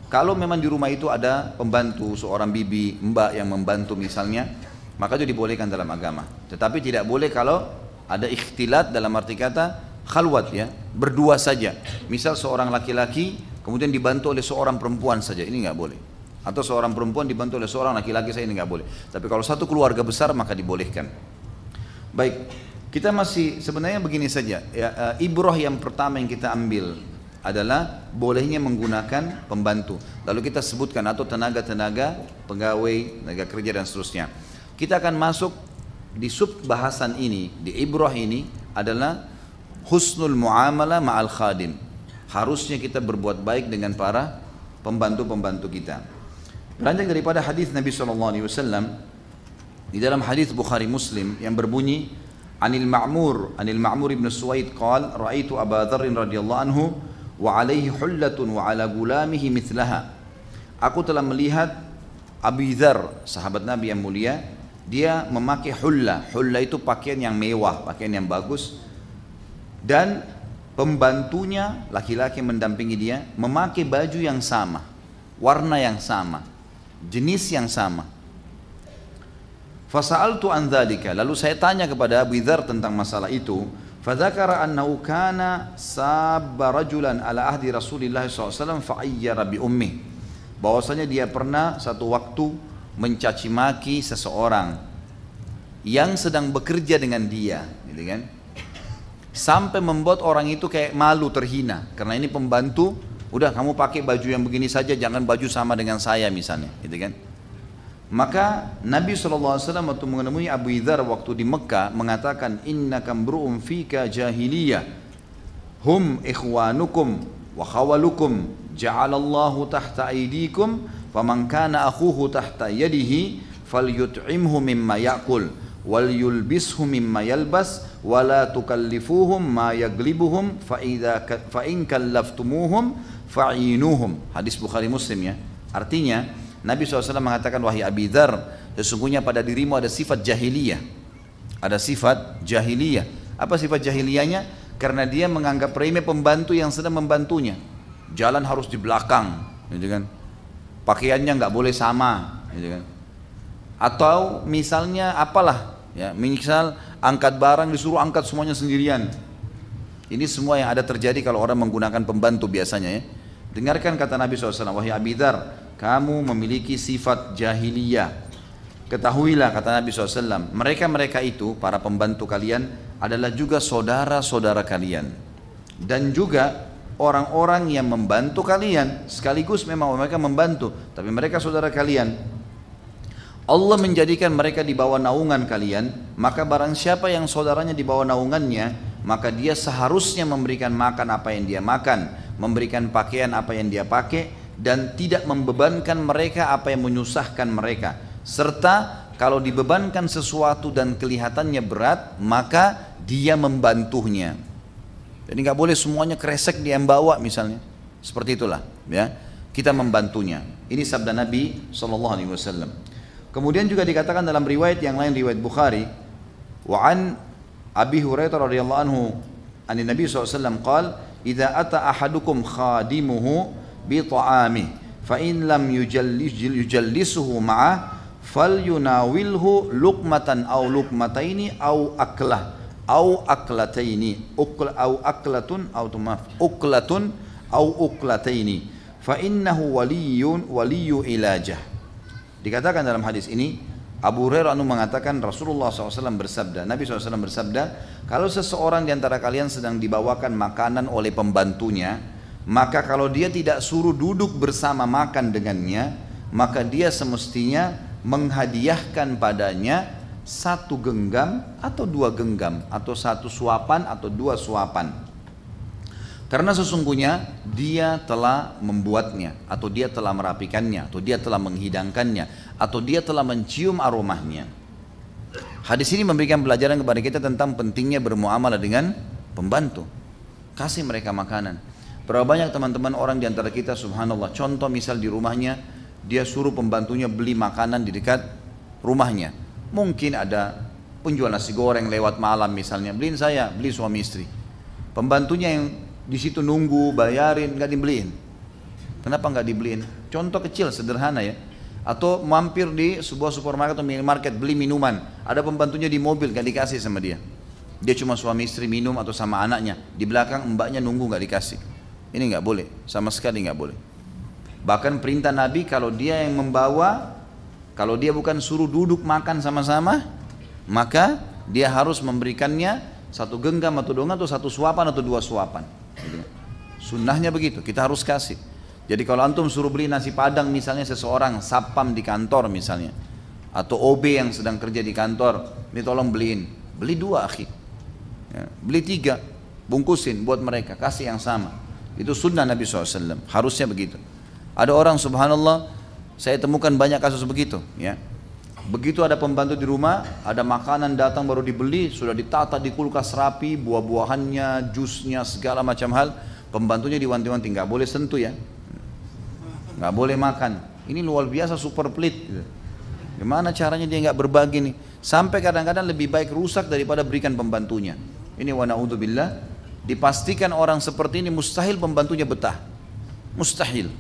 kalau memang di rumah itu ada pembantu, seorang bibi, mbak yang membantu misalnya, maka itu dibolehkan dalam agama. Tetapi tidak boleh kalau ada ikhtilat, dalam arti kata khalwat ya, berdua saja. Misal seorang laki-laki kemudian dibantu oleh seorang perempuan saja, ini nggak boleh. Atau seorang perempuan dibantu oleh seorang laki-laki saja, ini nggak boleh. Tapi kalau satu keluarga besar maka dibolehkan. Baik, kita masih sebenarnya begini saja ya, ibrah yang pertama yang kita ambil adalah bolehnya menggunakan pembantu. Lalu kita sebutkan atau tenaga-tenaga pegawai, tenaga kerja dan seterusnya. Kita akan masuk di sub bahasan ini, di ibrah ini, adalah husnul muamalah ma'al khadim. Harusnya kita berbuat baik dengan para pembantu-pembantu kita. Beranjak daripada hadis Nabi SAW, di dalam hadis Bukhari Muslim yang berbunyi, Anil Ma'mur ibn Suwaid qala ra'aitu Abu Dzar radhiyallahu anhu wa alaihi hullatun wa ala gulamihi mithlaha. Aku telah melihat Abu Dzar, sahabat Nabi yang mulia, dia memakai hulla. Hulla itu pakaian yang mewah, pakaian yang bagus, dan pembantunya laki-laki mendampingi dia memakai baju yang sama, warna yang sama, jenis yang sama. Fasa'altu an dzalika, lalu saya tanya kepada Abu Dzar tentang masalah itu. Fadzakara annahu kana sabba rajulan ala ahdi Rasulillah SAW fa'ayyara bi ummi, bahwasanya dia pernah satu waktu mencaci maki seseorang yang sedang bekerja dengan dia, gitu kan? Sampai membuat orang itu kayak malu, terhina, karena ini pembantu, udah kamu pakai baju yang begini saja, jangan baju sama dengan saya misalnya, gitu kan? Maka Nabi SAW waktu menemui Abu Dzar waktu di Mekah mengatakan, innaka mru'un fika jahiliyah, hum ikhwanukum wa khawalukum, ja'alallahu tahta aydikum, faman kana akhuhu tahta yadihi falyut'imhu mimma ya'kul wal yulbishu mimma yalbas wala tukallifuhum ma yaglibuhum fa in kallaftumuhum fa'inuhum. Hadis Bukhari Muslim ya. Artinya Nabi SAW mengatakan, wahai Abi Dzar, sesungguhnya pada dirimu ada sifat jahiliyah. Ada sifat jahiliyah. Apa sifat jahiliyahnya? Karena dia menganggap remeh pembantu yang sedang membantunya. Jalan harus di belakang, gitu kan? Pakaiannya nggak boleh sama, gitu kan? Atau misalnya apalah, ya, misal angkat barang disuruh angkat semuanya sendirian. Ini semua yang ada terjadi kalau orang menggunakan pembantu biasanya, ya. Dengarkan kata Nabi SAW, wahai Abi Dzar, kamu memiliki sifat jahiliyah. Ketahuilah, kata Nabi SAW, mereka-mereka itu, para pembantu kalian, adalah juga saudara-saudara kalian. Dan juga orang-orang yang membantu kalian, sekaligus memang mereka membantu, tapi mereka saudara kalian. Allah menjadikan mereka di bawah naungan kalian, maka barang siapa yang saudaranya di bawah naungannya, maka dia seharusnya memberikan makan apa yang dia makan, memberikan pakaian apa yang dia pakai, dan tidak membebankan mereka apa yang menyusahkan mereka. Serta kalau dibebankan sesuatu dan kelihatannya berat, maka dia membantunya. Jadi nggak boleh semuanya kresek dia yang bawa misalnya. Seperti itulah, ya. Kita membantunya. Ini sabda Nabi SAW. Kemudian juga dikatakan dalam riwayat yang lain, riwayat Bukhari, wa an Abi Hurairah radhiyallahu anhu an Nabi SAW qala, idza ata ahadukum khadimuhu bi ta'ami fa in lam yujallisuhu ma'ah falyunawilhu luqmatan aw luqmataini aw aklah aw aklataini aw aklatun aw tumaf uklatun aw uklataini fa innahu waliyyu ilajah. Dikatakan dalam hadis ini, Abu Hurairah mengatakan Rasulullah SAW bersabda, Nabi SAW bersabda, kalau seseorang di antara kalian sedang dibawakan makanan oleh pembantunya, maka kalau dia tidak suruh duduk bersama makan dengannya, maka dia semestinya menghadiahkan padanya satu genggam atau dua genggam, atau satu suapan atau dua suapan. Karena sesungguhnya dia telah membuatnya, atau dia telah merapikannya, atau dia telah menghidangkannya, atau dia telah mencium aromanya. Hadis ini memberikan pelajaran kepada kita tentang pentingnya bermuamalah dengan pembantu. Kasih mereka makanan. Berapa banyak teman-teman orang di antara kita, subhanallah, contoh misal di rumahnya, dia suruh pembantunya beli makanan di dekat rumahnya. Mungkin ada penjual nasi goreng lewat malam misalnya, beliin saya, beli suami istri. Pembantunya yang di situ nunggu, bayarin, nggak dibeliin. Kenapa nggak dibeliin? Contoh kecil, sederhana ya. Atau mampir di sebuah supermarket atau minimarket beli minuman, ada pembantunya di mobil, nggak dikasih sama dia. Dia cuma suami istri minum atau sama anaknya, di belakang mbaknya nunggu, nggak dikasih. Ini nggak boleh, sama sekali nggak boleh. Bahkan perintah Nabi, kalau dia yang membawa, kalau dia bukan suruh duduk makan sama-sama, maka dia harus memberikannya satu genggam atau dua, atau satu suapan atau dua suapan. Sunnahnya begitu, kita harus kasih. Jadi kalau antum suruh beli nasi padang misalnya seseorang sapam di kantor misalnya, atau OB yang sedang kerja di kantor, ini tolong beliin, beli dua akhi, Ya, beli 3, bungkusin buat mereka, kasih yang sama. Itu sunnah Nabi SAW, harusnya begitu. Ada orang subhanallah, saya temukan banyak kasus begitu. Ya. Begitu ada pembantu di rumah, ada makanan datang baru dibeli, sudah ditata di kulkas rapi, buah-buahannya, jusnya, segala macam hal. Pembantunya diwanti-wanti, nggak boleh sentuh ya, nggak boleh makan. Ini luar biasa super pelit. Gitu. Gimana caranya dia nggak berbagi nih? Sampai kadang-kadang lebih baik rusak daripada berikan pembantunya. Ini wa na'udzubillah. Dipastikan orang seperti ini mustahil pembantunya betah, mustahil.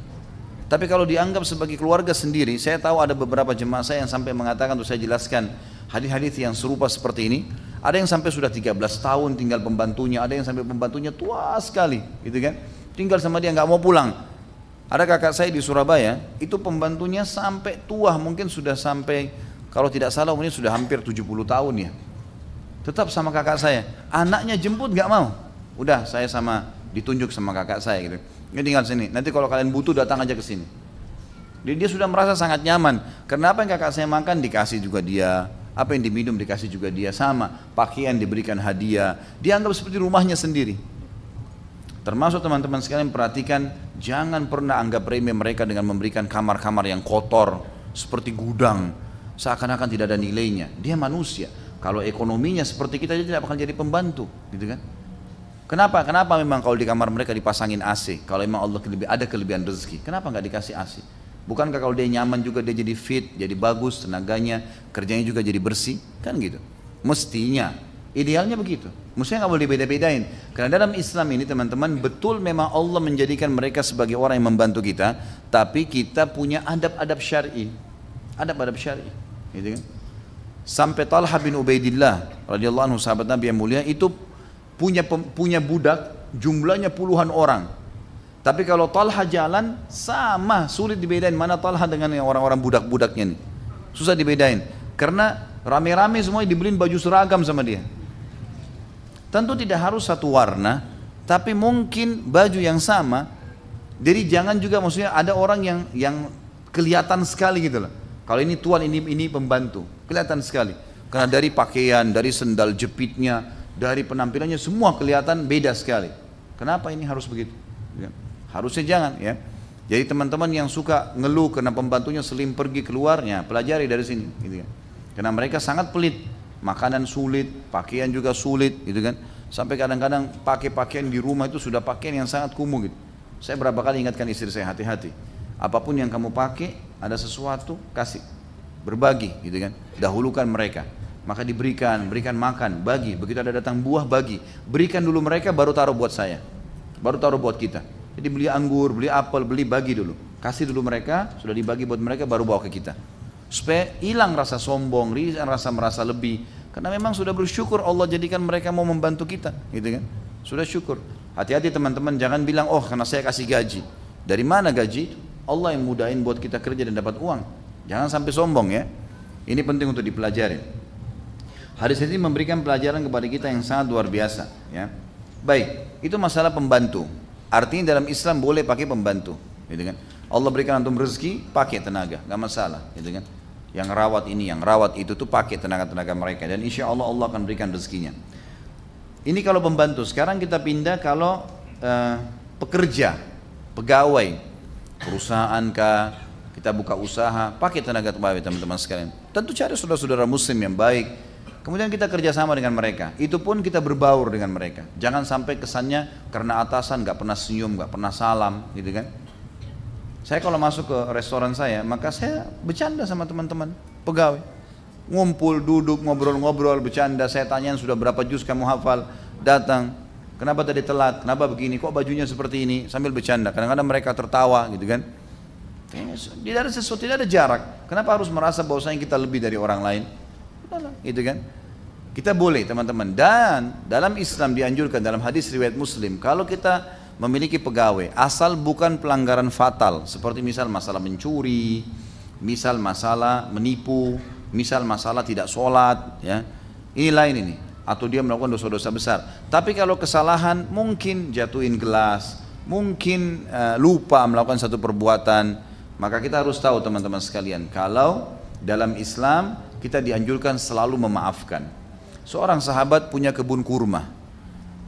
Tapi kalau dianggap sebagai keluarga sendiri, saya tahu ada beberapa jemaah saya yang sampai mengatakan, untuk saya jelaskan hadis-hadis yang serupa seperti ini. Ada yang sampai sudah 13 tahun tinggal pembantunya, ada yang sampai pembantunya tua sekali, gitu kan? Tinggal sama dia nggak mau pulang. Ada kakak saya di Surabaya, itu pembantunya sampai tua, mungkin sudah sampai, kalau tidak salah mungkin sudah hampir 70 tahun ya. Tetap sama kakak saya, anaknya jemput nggak mau. Udah saya sama ditunjuk sama kakak saya gitu. Ini tinggal sini. Nanti kalau kalian butuh datang aja ke sini. Jadi dia sudah merasa sangat nyaman. Karena apa yang kakak saya makan dikasih juga dia, apa yang diminum dikasih juga dia, sama. Pakaian diberikan hadiah. Dia anggap seperti rumahnya sendiri. Termasuk teman-teman sekalian perhatikan, jangan pernah anggap remeh mereka dengan memberikan kamar-kamar yang kotor seperti gudang, seakan-akan tidak ada nilainya. Dia manusia. Kalau ekonominya seperti kita, dia tidak akan jadi pembantu, gitu kan? Kenapa? Kenapa memang kalau di kamar mereka dipasangin AC? Kalau memang Allah ada kelebihan rezeki, kenapa nggak dikasih AC? Bukankah kalau dia nyaman juga dia jadi fit, jadi bagus tenaganya, kerjanya juga jadi bersih, kan gitu? Mestinya, idealnya begitu. Mestinya nggak boleh beda-bedain. Karena dalam Islam ini teman-teman, betul memang Allah menjadikan mereka sebagai orang yang membantu kita, tapi kita punya adab-adab syar'i, adab-adab syar'i, gitu kan? Sampai Talha bin Ubaidillah radhiyallahu anhu, sahabat Nabi yang mulia, itu punya budak jumlahnya puluhan orang. Tapi kalau Talha jalan sama, sulit dibedain mana Talha dengan yang orang-orang budak-budaknya nih. Susah dibedain. Karena rame-rame semuanya dibeliin baju seragam sama dia. Tentu tidak harus satu warna, tapi mungkin baju yang sama. Jadi jangan juga maksudnya ada orang yang kelihatan sekali gitu loh. Kalau ini tuan, ini pembantu, kelihatan sekali. Karena dari pakaian, dari sendal jepitnya, dari penampilannya semua kelihatan beda sekali. Kenapa ini harus begitu? Ya. Harusnya jangan ya. Jadi teman-teman yang suka ngeluh karena pembantunya selim pergi keluarnya, pelajari dari sini, gitu kan. Karena mereka sangat pelit, makanan sulit, pakaian juga sulit, gitu kan. Sampai kadang-kadang pakai pakaian di rumah itu sudah pakaian yang sangat kumuh gitu. Saya berapa kali ingatkan istri saya, hati-hati. Apapun yang kamu pakai, ada sesuatu kasih, berbagi, gitu kan. Dahulukan mereka. Maka berikan makan, bagi. Begitu ada datang buah, bagi. Berikan dulu mereka, baru taruh buat saya, baru taruh buat kita. Jadi beli anggur, beli apel, bagi dulu. Kasih dulu mereka, sudah dibagi buat mereka, baru bawa ke kita. Supaya hilang rasa sombong, rasa merasa lebih. Karena memang sudah bersyukur Allah jadikan mereka mau membantu kita, gitu kan. Sudah syukur. Hati-hati teman-teman, jangan bilang, oh karena saya kasih gaji. Dari mana gaji? Allah yang mudahin buat kita kerja dan dapat uang. Jangan sampai sombong ya. Ini penting untuk dipelajari. Hadis ini memberikan pelajaran kepada kita yang sangat luar biasa ya. Baik, itu masalah pembantu. Artinya dalam Islam boleh pakai pembantu, gitu kan. Allah berikan antum rezeki, pakai tenaga, nggak masalah, gitu kan. Yang rawat ini, yang rawat itu tuh pakai tenaga-tenaga mereka, dan insya Allah Allah akan berikan rezekinya. Ini kalau pembantu. Sekarang kita pindah kalau pekerja, pegawai, perusahaan kah, kita buka usaha, pakai tenaga pegawai teman-teman sekalian. Tentu cari saudara-saudara muslim yang baik. Kemudian kita kerjasama dengan mereka, itu pun kita berbaur dengan mereka. Jangan sampai kesannya karena atasan nggak pernah senyum, nggak pernah salam, gitu kan. Saya kalau masuk ke restoran saya, maka saya bercanda sama teman-teman pegawai. Ngumpul, duduk, ngobrol-ngobrol, bercanda. Saya tanyain sudah berapa juz kamu hafal, datang. Kenapa tadi telat, kenapa begini, kok bajunya seperti ini, sambil bercanda. Kadang-kadang mereka tertawa, gitu kan. Tidak ada sesuatu, tidak ada jarak. Kenapa harus merasa bahwasanya kita lebih dari orang lain? Gitu kan. Kita boleh teman-teman. Dan dalam Islam dianjurkan dalam hadis riwayat Muslim, kalau kita memiliki pegawai asal bukan pelanggaran fatal, seperti misal masalah mencuri, misal masalah menipu, misal masalah tidak sholat ya, ini lain ini, atau dia melakukan dosa-dosa besar. Tapi kalau kesalahan mungkin jatuhin gelas, mungkin lupa melakukan satu perbuatan, maka kita harus tahu teman-teman sekalian, kalau dalam Islam kita dianjurkan selalu memaafkan. Seorang sahabat punya kebun kurma,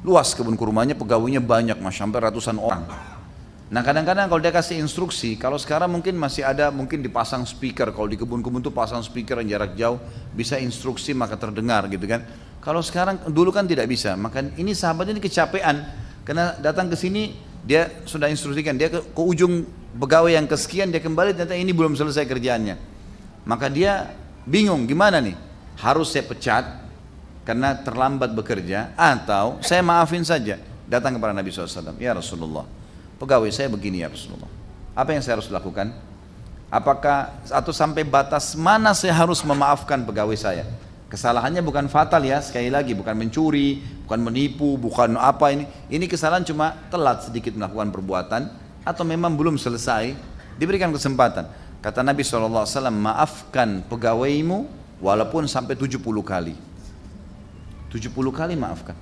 luas kebun kurmanya, pegawainya banyak, sampai ratusan orang. Nah kadang-kadang kalau dia kasih instruksi, kalau sekarang mungkin masih ada, mungkin dipasang speaker, kalau di kebun-kebun tuh pasang speaker yang jarak jauh, bisa instruksi maka terdengar gitu kan. Kalau sekarang, dulu kan tidak bisa, maka ini sahabat ini kecapean, karena datang ke sini, dia sudah instruksikan, dia ke ujung pegawai yang kesekian, dia kembali, ternyata ini belum selesai kerjaannya. Maka dia bingung, gimana nih, harus saya pecat, karena terlambat bekerja, atau saya maafin saja, datang kepada Nabi SAW, ya Rasulullah, pegawai saya begini ya Rasulullah, apa yang saya harus lakukan? Apakah atau sampai batas mana saya harus memaafkan pegawai saya? Kesalahannya bukan fatal ya, sekali lagi bukan mencuri, bukan menipu, bukan apa ini kesalahan cuma telat sedikit melakukan perbuatan atau memang belum selesai, diberikan kesempatan. Kata Nabi SAW, maafkan pegawaimu walaupun sampai 70 kali. 70 kali maafkan.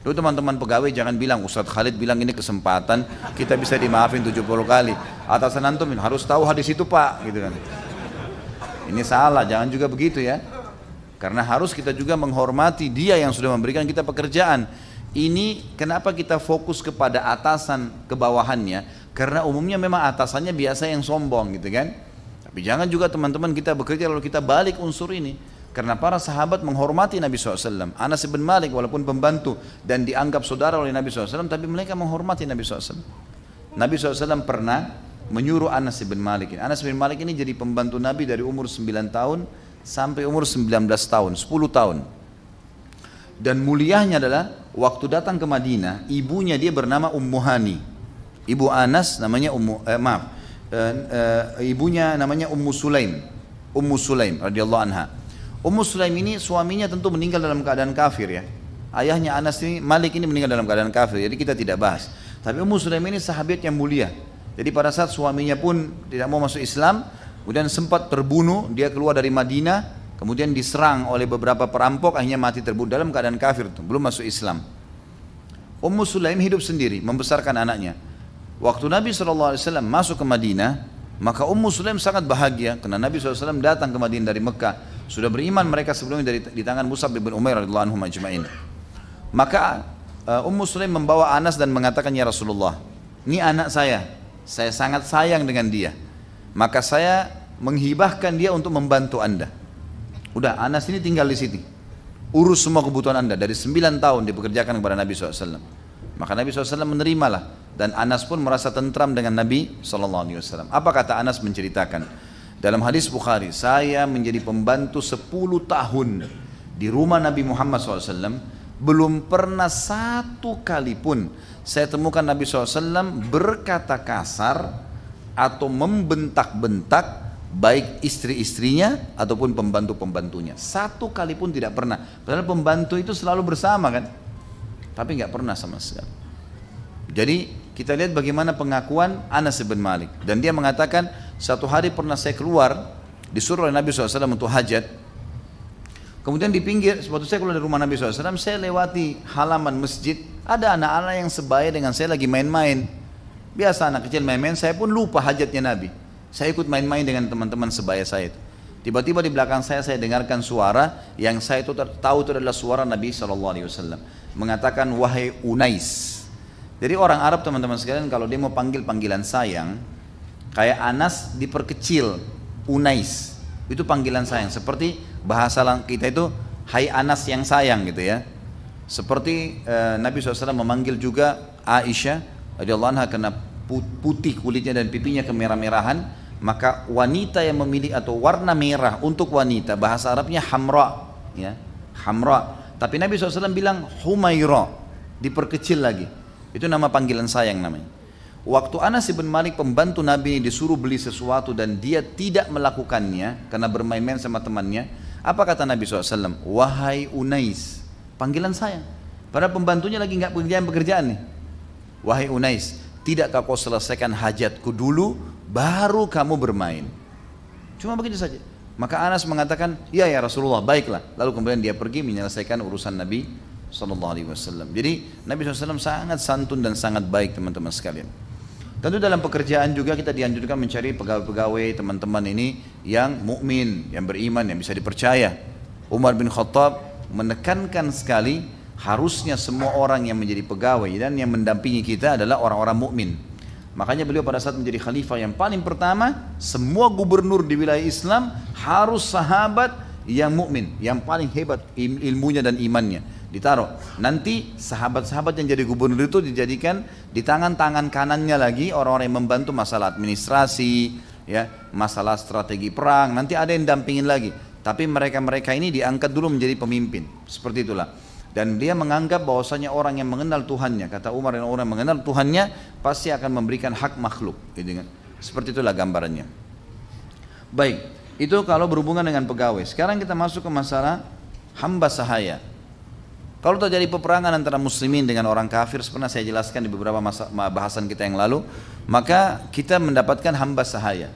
Lalu teman-teman pegawai jangan bilang, Ustadz Khalid bilang ini kesempatan, kita bisa dimaafin 70 kali. Atasan antum harus tahu hadis itu Pak, gitu kan. Ini salah, jangan juga begitu ya. Karena harus kita juga menghormati dia yang sudah memberikan kita pekerjaan. Ini kenapa kita fokus kepada atasan ke bawahannya? Karena umumnya memang atasannya biasa yang sombong gitu kan. Tapi jangan juga teman-teman kita bekerja lalu kita balik unsur ini. Karena para sahabat menghormati Nabi SAW. Anas bin Malik walaupun pembantu dan dianggap saudara oleh Nabi SAW, tapi mereka menghormati Nabi SAW. Nabi SAW pernah menyuruh Anas bin Malik. Anas bin Malik ini jadi pembantu Nabi dari umur 9 tahun sampai umur 19 tahun, 10 tahun. Dan mulianya adalah waktu datang ke Madinah, ibunya dia bernama Ummu Hani. Ibu Anas namanya ibunya namanya Ummu Sulaim. Ummu Sulaim radhiyallahu anha. Ummu Sulaim ini suaminya tentu meninggal dalam keadaan kafir ya. Ayahnya Anas ini, Malik ini meninggal dalam keadaan kafir, jadi kita tidak bahas. Tapi Ummu Sulaim ini sahabat yang mulia. Jadi pada saat suaminya pun tidak mau masuk Islam, kemudian sempat terbunuh, dia keluar dari Madinah, kemudian diserang oleh beberapa perampok, akhirnya mati terbunuh dalam keadaan kafir, belum masuk Islam. Ummu Sulaim hidup sendiri, membesarkan anaknya. Waktu Nabi SAW masuk ke Madinah, maka Ummu Sulaim sangat bahagia, karena Nabi SAW datang ke Madinah dari Mekah. Sudah beriman mereka sebelumnya di tangan Mus'ab bin Umair radhiyallahu anhum ajma'in. Maka Ummu Sulaim membawa Anas dan mengatakan, ya Rasulullah, ini anak saya sangat sayang dengan dia. Maka saya menghibahkan dia untuk membantu anda. Udah, Anas ini tinggal di sini, urus semua kebutuhan anda. Dari 9 tahun dipekerjakan kepada Nabi SAW. Maka Nabi SAW menerimalah. Dan Anas pun merasa tentram dengan Nabi SAW. Apa kata Anas menceritakan? Dalam hadis Bukhari, saya menjadi pembantu 10 tahun di rumah Nabi Muhammad SAW. Belum pernah satu kali pun saya temukan Nabi SAW berkata kasar atau membentak-bentak baik istri-istrinya ataupun pembantu-pembantunya. Satu kali pun tidak pernah. Padahal pembantu itu selalu bersama kan. Tapi nggak pernah sama sekali. Jadi kita lihat bagaimana pengakuan Anas bin Malik. Dan dia mengatakan, satu hari pernah saya keluar, disuruh oleh Nabi SAW untuk hajat. Kemudian di pinggir, waktu saya keluar dari rumah Nabi SAW, saya lewati halaman masjid, ada anak-anak yang sebaya dengan saya lagi main-main. Biasa anak kecil main-main, saya pun lupa hajatnya Nabi. Saya ikut main-main dengan teman-teman sebaya saya itu. Tiba-tiba di belakang saya dengarkan suara yang saya itu tahu itu adalah suara Nabi SAW. Mengatakan, wahai Unais. Jadi orang Arab teman-teman sekalian kalau dia mau panggil panggilan sayang, kayak Anas diperkecil, Unais. Itu panggilan sayang. Seperti bahasa kita itu, hai Anas yang sayang gitu ya. Seperti Nabi SAW memanggil juga Aisyah radhiyallahu anha karena putih kulitnya dan pipinya kemerah-merahan, maka wanita yang memilih atau warna merah untuk wanita bahasa Arabnya hamra, ya, hamra. Tapi Nabi SAW bilang Humaira, diperkecil lagi. Itu nama panggilan sayang namanya. Waktu Anas bin Malik pembantu Nabi ini disuruh beli sesuatu dan dia tidak melakukannya karena bermain-main sama temannya, apa kata Nabi SAW? Wahai Unais, panggilan sayang. Padahal pembantunya lagi nggak pekerjaan nih. Wahai Unais, tidakkah kau selesaikan hajatku dulu, baru kamu bermain? Cuma begitu saja. Maka Anas mengatakan, ya Rasulullah, baiklah. Lalu kemudian dia pergi menyelesaikan urusan Nabi SAW. Jadi Nabi SAW sangat santun dan sangat baik teman-teman sekalian. Tentu dalam pekerjaan juga kita dianjurkan mencari pegawai-pegawai teman-teman ini yang mukmin, yang beriman, yang bisa dipercaya. Umar bin Khattab menekankan sekali Harusnya semua orang yang menjadi pegawai dan yang mendampingi kita adalah orang-orang mukmin. Makanya beliau pada saat menjadi khalifah yang paling pertama, semua gubernur di wilayah Islam harus sahabat yang mukmin, yang paling hebat ilmunya dan imannya. Ditaruh. Nanti sahabat-sahabat yang jadi gubernur itu dijadikan di tangan-tangan kanannya lagi orang-orang yang membantu masalah administrasi, ya, masalah strategi perang. Nanti ada yang dampingin lagi. Tapi mereka-mereka ini diangkat dulu menjadi pemimpin. Seperti itulah. Dan dia menganggap bahwasanya orang yang mengenal Tuhannya, kata Umar, yang orang yang mengenal Tuhannya pasti akan memberikan hak makhluk, gitu kan? Seperti itulah gambarannya. Baik, itu kalau berhubungan dengan pegawai. Sekarang kita masuk ke masalah hamba sahaya. Kalau terjadi peperangan antara muslimin dengan orang kafir, pernah saya jelaskan di beberapa bahasan kita yang lalu, maka kita mendapatkan hamba sahaya.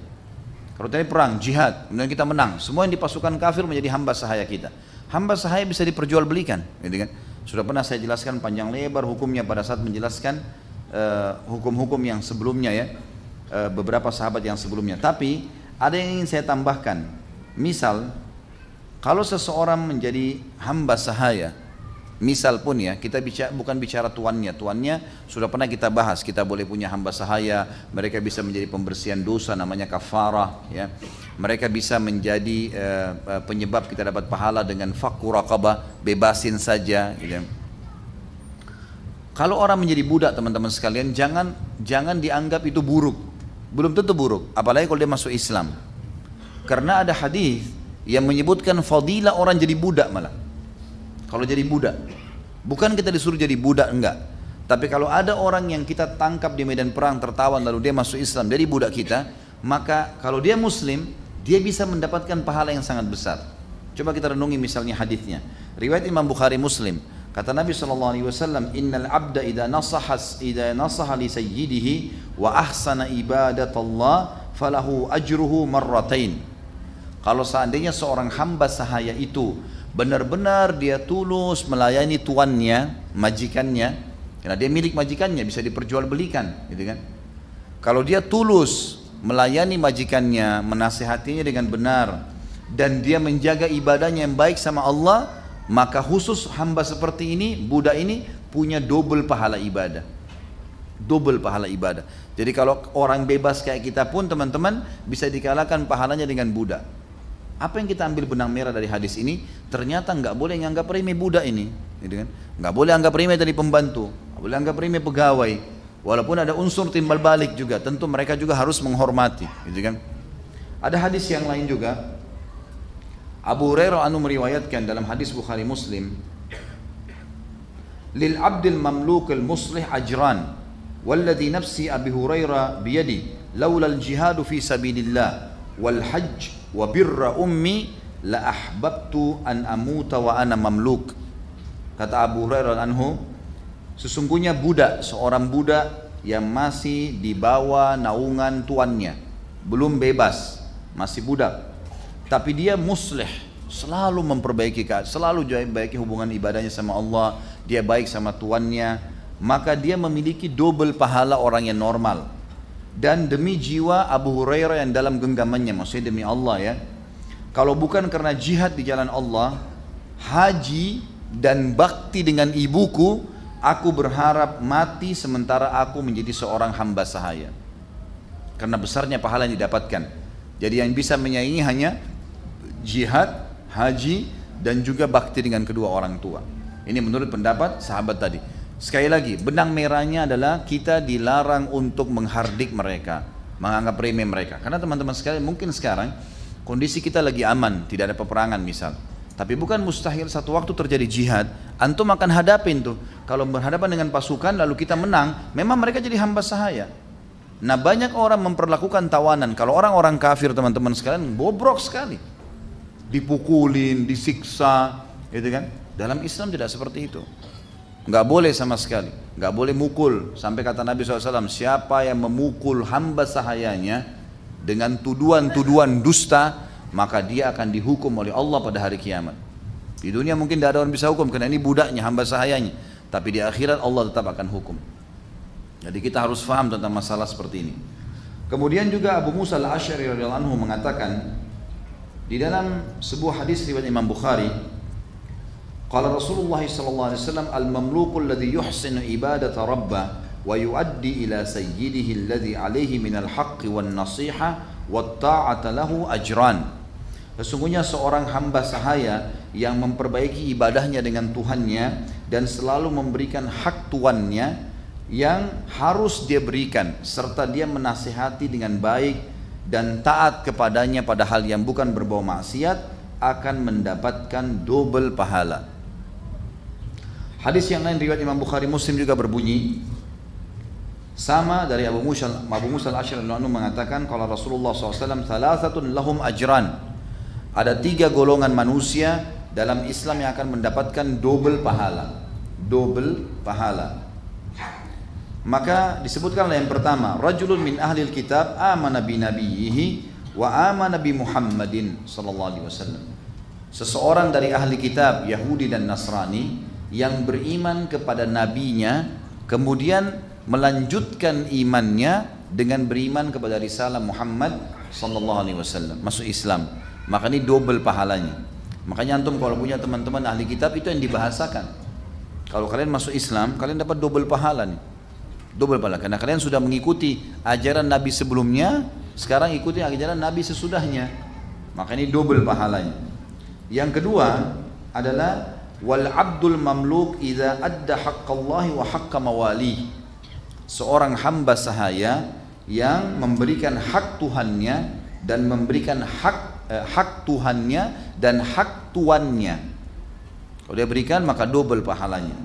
Kalau terjadi perang, jihad, kemudian kita menang, semua yang di pasukan kafir menjadi hamba sahaya kita. Hamba sahaya bisa diperjualbelikan, gitu kan? Sudah pernah saya jelaskan panjang lebar hukumnya pada saat menjelaskan hukum-hukum yang sebelumnya, ya, beberapa sahabat yang sebelumnya. Tapi ada yang ingin saya tambahkan. Misal, kalau seseorang menjadi hamba sahaya, misal pun ya, kita bukan bicara tuannya sudah pernah kita bahas, kita boleh punya hamba sahaya, mereka bisa menjadi pembersihan dosa namanya kafarah, ya. Mereka bisa menjadi penyebab kita dapat pahala dengan fakku raqabah, bebasin saja, gitu. Kalau orang menjadi budak, teman-teman sekalian, jangan dianggap itu buruk. Belum tentu buruk, apalagi kalau dia masuk Islam. Karena ada hadis yang menyebutkan fadilah orang jadi budak malah. Kalau jadi budak, bukan kita disuruh jadi budak, enggak. Tapi kalau ada orang yang kita tangkap di medan perang tertawan lalu dia masuk Islam dari budak kita, maka kalau dia muslim, dia bisa mendapatkan pahala yang sangat besar. Coba kita renungi misalnya hadisnya. Riwayat Imam Bukhari Muslim. Kata Nabi SAW, Innal abda idha nasaha li sayyidihi wa ahsana ibadatallah falahu ajruhu marratain. Kalau seandainya seorang hamba sahaya itu benar-benar dia tulus melayani tuannya, majikannya, karena dia milik majikannya, bisa diperjualbelikan, gitu kan? Kalau dia tulus melayani majikannya, menasihatinya dengan benar, dan dia menjaga ibadahnya yang baik sama Allah, maka khusus hamba seperti ini, budak ini punya double pahala ibadah. Double pahala ibadah. Jadi kalau orang bebas kayak kita pun, teman-teman, bisa dikalahkan pahalanya dengan budak. Apa yang kita ambil benang merah dari hadis ini? Ternyata nggak boleh nganggap remeh budak ini, gitu kan? Nggak boleh anggap remeh dari pembantu, nggak boleh anggap remeh pegawai. Walaupun ada unsur timbal balik juga, tentu mereka juga harus menghormati, gitu kan? Ada hadis yang lain juga. Abu Hurairah meriwayatkan dalam hadis Bukhari Muslim, lil abdil mamlukil muslih ajran, walladhi nafsi Abi Hurairah biyadi, laulal jihadu fi sabilillah, wal hajj wa birra ummi la ahbabtu an amuta wa ana mamluk. Kata Abu Hurairah anhu, sesungguhnya budak, seorang budak yang masih di bawah naungan tuannya, belum bebas, masih budak, tapi dia muslih, selalu memperbaiki, selalu baiki hubungan ibadahnya sama Allah, dia baik sama tuannya, maka dia memiliki double pahala orang yang normal. Dan demi jiwa Abu Hurairah yang dalam genggamannya, maksudnya demi Allah ya, kalau bukan karena jihad di jalan Allah, haji dan bakti dengan ibuku, aku berharap mati sementara aku menjadi seorang hamba sahaya. Karena besarnya pahala yang didapatkan. Jadi yang bisa menyaingi hanya jihad, haji, dan juga bakti dengan kedua orang tua. Ini menurut pendapat sahabat tadi. Sekali lagi, benang merahnya adalah kita dilarang untuk menghardik mereka, menganggap remeh mereka. Karena teman-teman sekalian, mungkin sekarang kondisi kita lagi aman, tidak ada peperangan misal. Tapi bukan mustahil satu waktu terjadi jihad, antum akan hadapin tuh. Kalau berhadapan dengan pasukan lalu kita menang, memang mereka jadi hamba sahaya. Nah, banyak orang memperlakukan tawanan. Kalau orang-orang kafir, teman-teman sekalian, bobrok sekali. Dipukulin, disiksa, gitu kan? Dalam Islam tidak seperti itu. Nggak boleh sama sekali, nggak boleh mukul. Sampai kata Nabi SAW, siapa yang memukul hamba sahayanya dengan tuduhan-tuduhan dusta, maka dia akan dihukum oleh Allah pada hari kiamat. Di dunia mungkin tidak ada orang bisa hukum, karena ini budaknya, hamba sahayanya. Tapi di akhirat Allah tetap akan hukum. Jadi kita harus faham tentang masalah seperti ini. Kemudian juga Abu Musa al-Asy'ari radhiyallahu anhu mengatakan, di dalam sebuah hadis riwayat Imam Bukhari, Qala Rasulullah sallallahu alaihi wasallam al-mamluku alladhi yuhsinu ibadata rabbah wa yuaddi ila sayyidihi alladhi alaihi minal haqqi wan nasiha wat ta'ata lahu ajran. Sesungguhnya seorang hamba sahaya yang memperbaiki ibadahnya dengan Tuhannya dan selalu memberikan hak tuannya yang harus dia berikan, serta dia menasihati dengan baik dan taat kepadanya pada hal yang bukan berbau maksiat, akan mendapatkan double pahala. Hadis yang lain riwayat Imam Bukhari Muslim juga berbunyi sama dari Abu Musa al-Asy'ari radhiyallahu anhu mengatakan kalau Rasulullah SAW thalathatun lahum ajran. Ada 3 golongan manusia dalam Islam yang akan mendapatkan double pahala. Double pahala. Maka disebutkanlah yang pertama, rajulun min ahlil kitab amana bi nabiyhi wa amana bi Muhammadin sallallahu alaihi wasallam. Seseorang dari ahli kitab Yahudi dan Nasrani yang beriman kepada nabinya, kemudian melanjutkan imannya dengan beriman kepada risalah Muhammad sallallahu alaihi wasallam, masuk Islam. Maka ini double pahalanya. Makanya antum kalau punya teman-teman ahli kitab itu yang dibahasakan. Kalau kalian masuk Islam, kalian dapat double pahala nih. Double pahala karena kalian sudah mengikuti ajaran Nabi sebelumnya, sekarang ikuti ajaran Nabi sesudahnya. Maka ini double pahalanya. Yang kedua adalah wal abdul mamluk idza adda haqqallahi wa haqqa mawali. Seorang hamba sahaya yang memberikan hak Tuhannya dan memberikan hak Tuhannya dan hak tuannya. Kalau dia berikan maka double pahalanya.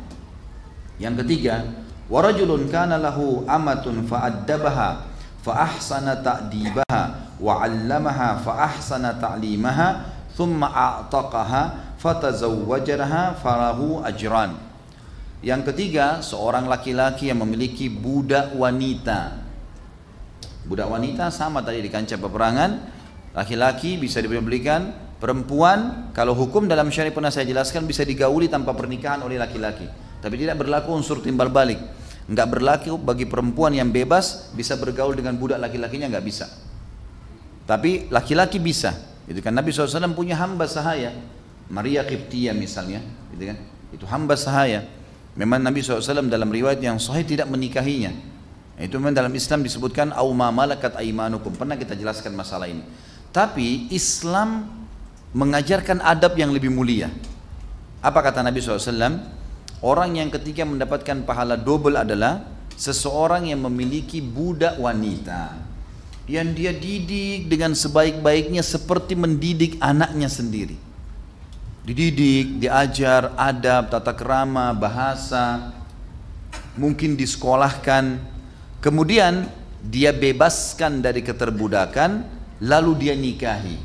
Yang ketiga, warajulun kana lahu amatun fa'addabaha fa ahsana ta'dibaha wa 'allamaha fa ahsana ta'limaha thumma a'taqaha fatazawwajaha falahu ajran. Yang ketiga, seorang laki-laki yang memiliki budak wanita. Budak wanita sama tadi di kancah peperangan. Laki-laki bisa diberikan, perempuan kalau hukum dalam syariat pernah saya jelaskan bisa digauli tanpa pernikahan oleh laki-laki. Tapi tidak berlaku unsur timbal balik. Enggak berlaku bagi perempuan yang bebas bisa bergaul dengan budak laki-lakinya, enggak bisa. Tapi laki-laki bisa. Itu kan Nabi SAW punya hamba sahaya, Maria Qibtiyah misalnya, gitu kan? Itu hamba sahaya. Memang Nabi SAW dalam riwayat yang sahih tidak menikahinya. Itu memang dalam Islam disebutkan au ma malakat aimanukum. Pernah kita jelaskan masalah ini. Tapi Islam mengajarkan adab yang lebih mulia. Apa kata Nabi SAW? Orang yang ketika mendapatkan pahala double adalah seseorang yang memiliki budak wanita yang dia didik dengan sebaik-baiknya seperti mendidik anaknya sendiri. Dididik, diajar adab, tata krama, bahasa, mungkin disekolahkan, kemudian dia bebaskan dari keterbudakan, lalu dia nikahi,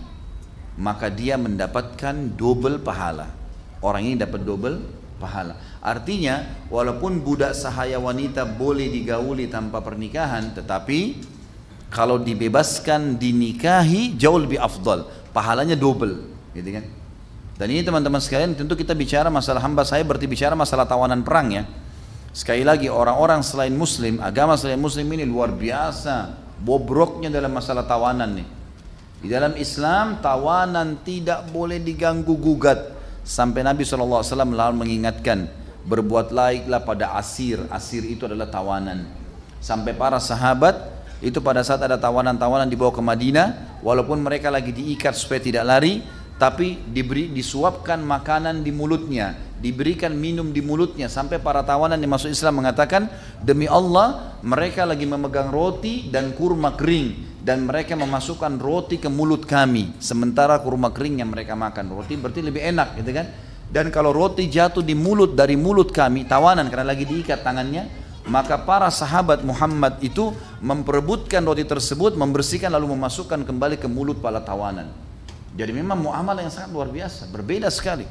maka dia mendapatkan double pahala. Orang ini dapat double pahala. Artinya walaupun budak sahaya wanita boleh digauli tanpa pernikahan, tetapi kalau dibebaskan dinikahi jauh lebih afdal, pahalanya double, gitu kan? Dan ini teman-teman sekalian, tentu kita bicara masalah hamba saya berarti bicara masalah tawanan perang ya. Sekali lagi, orang-orang selain muslim, agama selain muslim ini luar biasa bobroknya dalam masalah tawanan nih. Di dalam Islam tawanan tidak boleh diganggu gugat. Sampai Nabi SAW lalu mengingatkan, berbuat laiklah pada asir. Asir itu adalah tawanan. Sampai para sahabat itu pada saat ada tawanan-tawanan dibawa ke Madinah, walaupun mereka lagi diikat supaya tidak lari, tapi disuapkan makanan di mulutnya, diberikan minum di mulutnya, sampai para tawanan yang masuk Islam mengatakan, demi Allah mereka lagi memegang roti dan kurma kering dan mereka memasukkan roti ke mulut kami, sementara kurma kering yang mereka makan. Roti berarti lebih enak, gitu kan? Dan kalau roti jatuh di mulut dari mulut kami, tawanan karena lagi diikat tangannya, maka para sahabat Muhammad itu memperebutkan roti tersebut, membersihkan lalu memasukkan kembali ke mulut para tawanan. Jadi memang muamalah yang sangat luar biasa, berbeda sekali,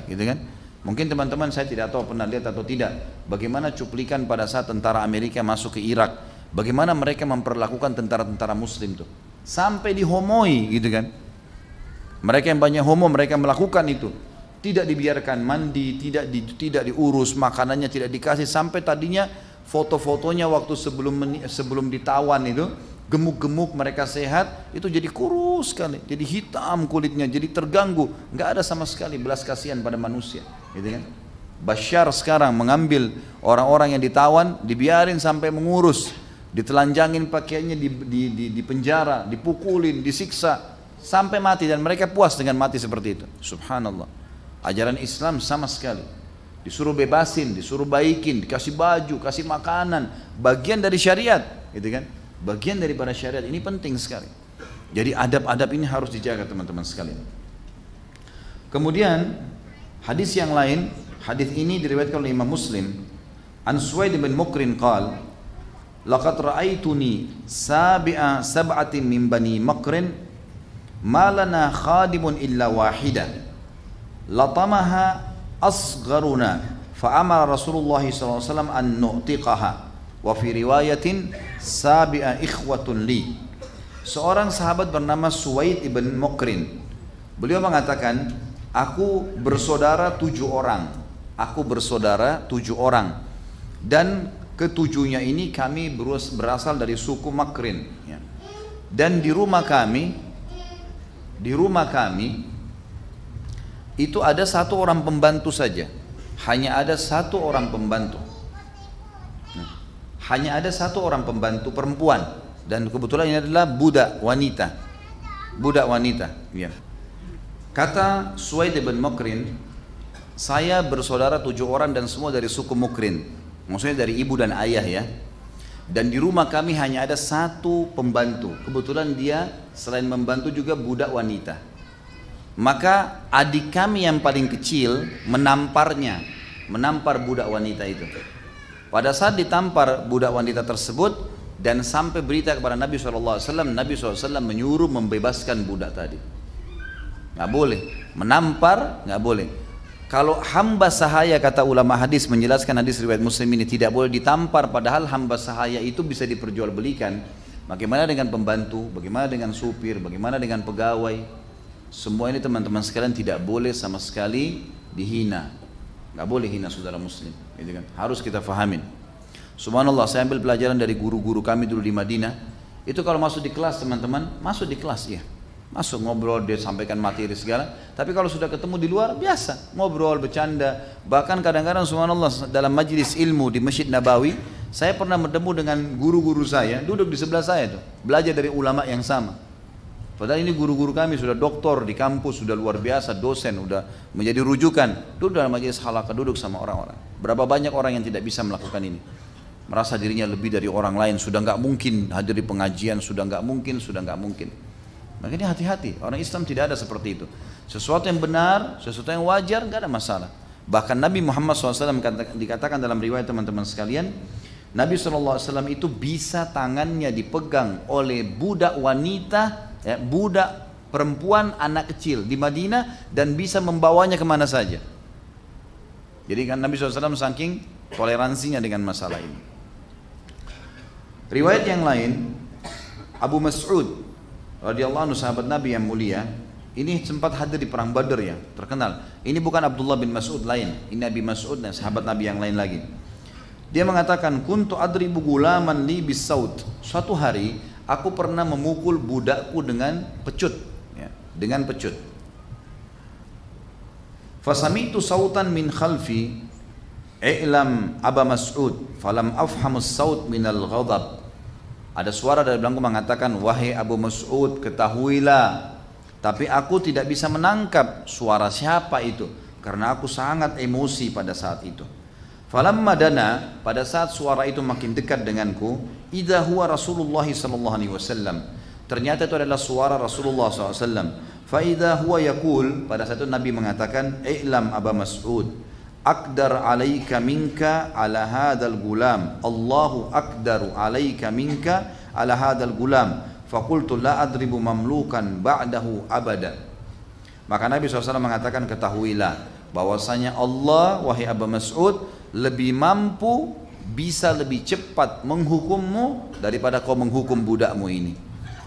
gitu kan? Mungkin teman-teman saya tidak tahu pernah lihat atau tidak, bagaimana cuplikan pada saat tentara Amerika masuk ke Irak, bagaimana mereka memperlakukan tentara-tentara Muslim tuh, sampai dihomoi, gitu kan? Mereka yang banyak homo, mereka melakukan itu, tidak dibiarkan mandi, tidak diurus, makanannya tidak dikasih, sampai tadinya foto-fotonya waktu sebelum ditawan itu gemuk-gemuk, mereka sehat, itu jadi kurus jauh sekali, jadi hitam kulitnya, jadi terganggu, nggak ada sama sekali belas kasihan pada manusia, gitu kan? Bashar sekarang mengambil orang-orang yang ditawan, dibiarin sampai mengurus, ditelanjangin pakaiannya, di penjara, dipukulin, disiksa sampai mati, dan mereka puas dengan mati seperti itu. Subhanallah. Ajaran Islam sama sekali. Disuruh bebasin, disuruh baikin, dikasih baju, kasih makanan, bagian dari syariat, gitu kan? Bagian daripada syariat ini penting sekali. Jadi adab-adab ini harus dijaga teman-teman sekalian. Kemudian hadis yang lain, hadis ini diriwayatkan oleh Imam Muslim. An Suwaid bin Mukrin qala, laqad ra'aituni sab'atin min bani Makrin ma lana khadimun illa wahida latamaha asgharuna fa amara Rasulullah sallallahu alaihi wasallam an nu'tiqaha wa fi riwayatin sabi'a ikhwatun li. Seorang sahabat bernama Suwaid ibn Mukrin, beliau mengatakan, aku bersaudara 7 orang, dan ketujuhnya ini kami berasal dari suku Makrin, ya. Dan di rumah kami itu ada 1 orang pembantu saja, hanya ada 1 orang pembantu. Hanya ada 1 orang pembantu perempuan, dan kebetulan ini adalah budak wanita. Ya. Kata Suwaid bin Mukrin, saya bersaudara 7 orang dan semua dari suku Mukrin, maksudnya dari ibu dan ayah, ya. Dan di rumah kami hanya ada 1 pembantu. Kebetulan dia selain membantu juga budak wanita. Maka adik kami yang paling kecil menampar budak wanita itu. Pada saat ditampar budak wanita tersebut dan sampai berita kepada Nabi SAW, Nabi SAW menyuruh membebaskan budak tadi. Nggak boleh menampar, nggak boleh. Kalau hamba sahaya, kata ulama hadis menjelaskan hadis riwayat Muslim ini, tidak boleh ditampar, padahal hamba sahaya itu bisa diperjualbelikan. Bagaimana dengan pembantu, bagaimana dengan supir, bagaimana dengan pegawai? Semua ini teman-teman sekalian tidak boleh sama sekali dihina. Nggak boleh hina saudara muslim, gitu kan? Harus kita fahamin. Subhanallah, saya ambil pelajaran dari guru-guru kami dulu di Madinah. Itu kalau masuk di kelas teman-teman, masuk di kelas ya, masuk ngobrol, dia sampaikan materi segala. Tapi kalau sudah ketemu di luar, biasa ngobrol, bercanda. Bahkan kadang-kadang subhanallah dalam majlis ilmu di Masjid Nabawi, saya pernah bertemu dengan guru-guru saya, duduk di sebelah saya tuh, belajar dari ulama yang sama. Padahal ini guru-guru kami sudah doktor di kampus, sudah luar biasa, dosen, sudah menjadi rujukan. Duduk dalam majelis halaqah, duduk sama orang-orang. Berapa banyak orang yang tidak bisa melakukan ini, merasa dirinya lebih dari orang lain, sudah nggak mungkin hadir di pengajian, sudah nggak mungkin. Makanya hati-hati, orang Islam tidak ada seperti itu. Sesuatu yang benar, sesuatu yang wajar, nggak ada masalah. Bahkan Nabi Muhammad SAW dikatakan dalam riwayat teman-teman sekalian, Nabi SAW itu bisa tangannya dipegang oleh budak wanita, ya, budak perempuan anak kecil di Madinah, dan bisa membawanya kemana saja. Jadi kan Nabi SAW saking toleransinya dengan masalah ini. Riwayat yang lain, Abu Mas'ud radhiyallahu anhu, sahabat Nabi yang mulia, ini sempat hadir di perang Badr, ya, terkenal. Ini bukan Abdullah bin Mas'ud lain, ini Abi Mas'ud dan sahabat Nabi yang lain lagi. Dia mengatakan, kuntu adribu gulaman li bisaut. Suatu hari aku pernah memukul budakku dengan pecut, ya, dengan pecut. Fasamitu sautan min khalfi, i'lam Aba Mas'ud, falam afhamus saut minal ghadab. Ada suara dari belakangku mengatakan, wahai Abu Mas'ud, ketahuilah, tapi aku tidak bisa menangkap suara siapa itu, karena aku sangat emosi pada saat itu. Falamma dana, pada saat suara itu makin dekat denganku, idza huwa Rasulullah sallallahu alaihi wasallam. Ternyata itu adalah suara Rasulullah sallallahu alaihi wasallam. Fa idza huwa yaqul, pada saat itu Nabi mengatakan, "I'lam Aba Mas'ud, aqdar 'alaika minka 'ala hadzal gulam. Allahu aqdaru 'alaika minka 'ala hadzal gulam." Fa qultu la adribu mamlukan ba'dahu abada. Maka Nabi SAW mengatakan, ketahuilah bahwasanya Allah, wahai Aba Mas'ud, lebih mampu, bisa lebih cepat menghukummu daripada kau menghukum budakmu ini.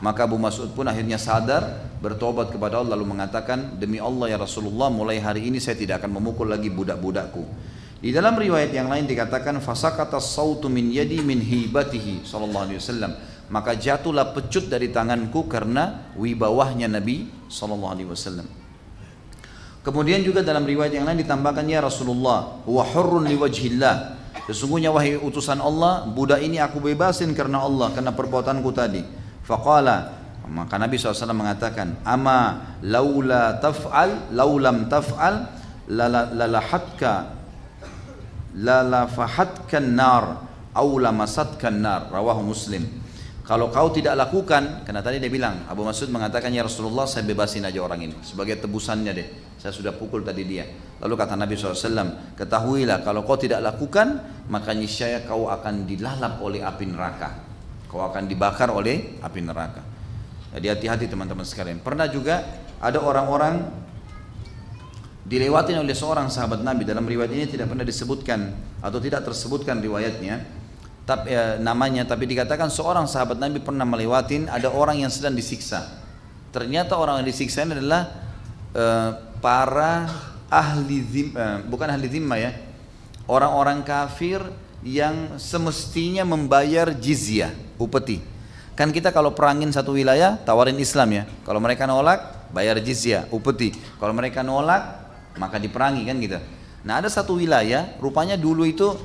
Maka Abu Mas'ud pun akhirnya sadar, bertobat kepada Allah, lalu mengatakan, demi Allah ya Rasulullah, mulai hari ini saya tidak akan memukul lagi budak-budakku. Di dalam riwayat yang lain dikatakan, fasakata sautu min yadi min hibatihi sallallahu alaihi wasallam. maka jatuhlah pecut dari tanganku karena wibawahnya Nabi SAW. Kemudian juga dalam riwayat yang lain ditambahkan, ya Rasulullah, wa hurrun liwajhillah, sesungguhnya wahai utusan Allah, budak ini aku bebasin karena Allah, karena perbuatanku tadi. Faqala, maka Nabi SAW mengatakan, ama laulam taf'al lalafahatkan nar au lamasatkan nar, rawahu Muslim. Kalau kau tidak lakukan, karena tadi dia bilang, Abu Mas'ud mengatakan, ya Rasulullah, saya bebasin aja orang ini sebagai tebusannya deh, saya sudah pukul tadi dia. Lalu kata Nabi SAW, ketahuilah kalau kau tidak lakukan, maka niscaya kau akan dilalap oleh api neraka, kau akan dibakar oleh api neraka. Jadi hati-hati teman-teman sekalian. Pernah juga ada orang-orang dilewatin oleh seorang sahabat Nabi. Dalam riwayat ini tidak pernah disebutkan atau tidak tersebutkan riwayatnya, namanya, tapi dikatakan seorang sahabat Nabi pernah melewatin ada orang yang sedang disiksa. Ternyata orang yang disiksa ini adalah para bukan ahli zimmah ya, orang-orang kafir yang semestinya membayar jizyah, upeti. Kan kita kalau perangin satu wilayah tawarin Islam ya, kalau mereka nolak bayar jizyah, upeti. Kalau mereka nolak maka diperangi kan gitu. Nah ada satu wilayah rupanya dulu itu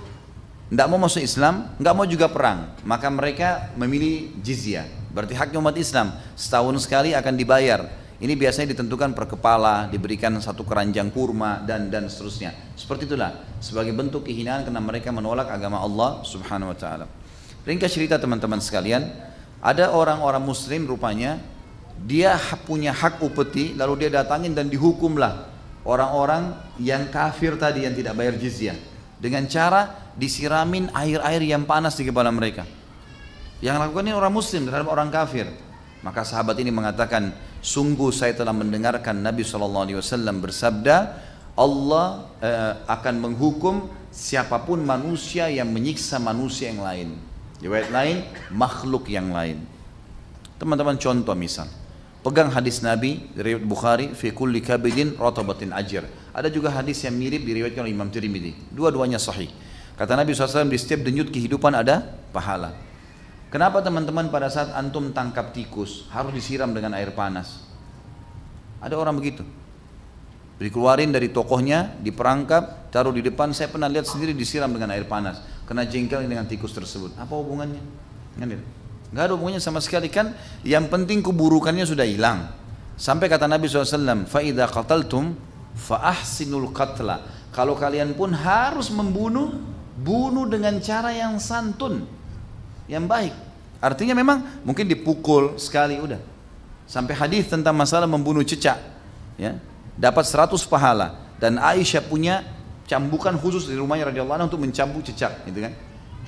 tidak mau masuk Islam, nggak mau juga perang, maka mereka memilih jizyah. Berarti haknya umat Islam setahun sekali akan dibayar. Ini biasanya ditentukan per kepala, diberikan satu keranjang kurma dan seterusnya. Seperti itulah sebagai bentuk kehinaan karena mereka menolak agama Allah Subhanahu Wa Taala. Ringkas cerita teman-teman sekalian, ada orang-orang Muslim rupanya dia punya hak upeti, lalu dia datangin dan dihukumlah orang-orang yang kafir tadi yang tidak bayar jizyah dengan cara disiramin air-air yang panas di kepala mereka. Yang lakukan ini orang Muslim terhadap orang kafir. Maka sahabat ini mengatakan, sungguh saya telah mendengarkan Nabi SAW bersabda, Allah akan menghukum siapapun manusia yang menyiksa manusia yang lain. Riwayat lain, makhluk yang lain. Teman-teman contoh misal, pegang hadis Nabi riwayat Bukhari, fi kulli kabidin ratabatin ajr. Ada juga hadis yang mirip diriwayatkan oleh Imam Tirmidzi. Dua-duanya sahih. Kata Nabi SAW, di setiap denyut kehidupan ada pahala. Kenapa teman-teman pada saat antum tangkap tikus harus disiram dengan air panas? Ada orang begitu. Dikeluarin dari tokohnya, diperangkap, taruh di depan. Saya pernah lihat sendiri disiram dengan air panas. Kena jengkel dengan tikus tersebut. Apa hubungannya? Nggak ada hubungannya sama sekali kan. Yang penting keburukannya sudah hilang. Sampai kata Nabi SAW, فَإِذَا قَتَلْتُمْ فَأَحْسِنُوا الْقَتْلَ. Kalau kalian pun harus membunuh, bunuh dengan cara yang santun, yang baik. Artinya memang mungkin dipukul sekali udah. Sampai hadis tentang masalah membunuh cecak, ya, dapat 100 pahala. Dan Aisyah punya cambukan khusus di rumahnya radhiyallahu anha untuk mencambuk cecak, gitu kan.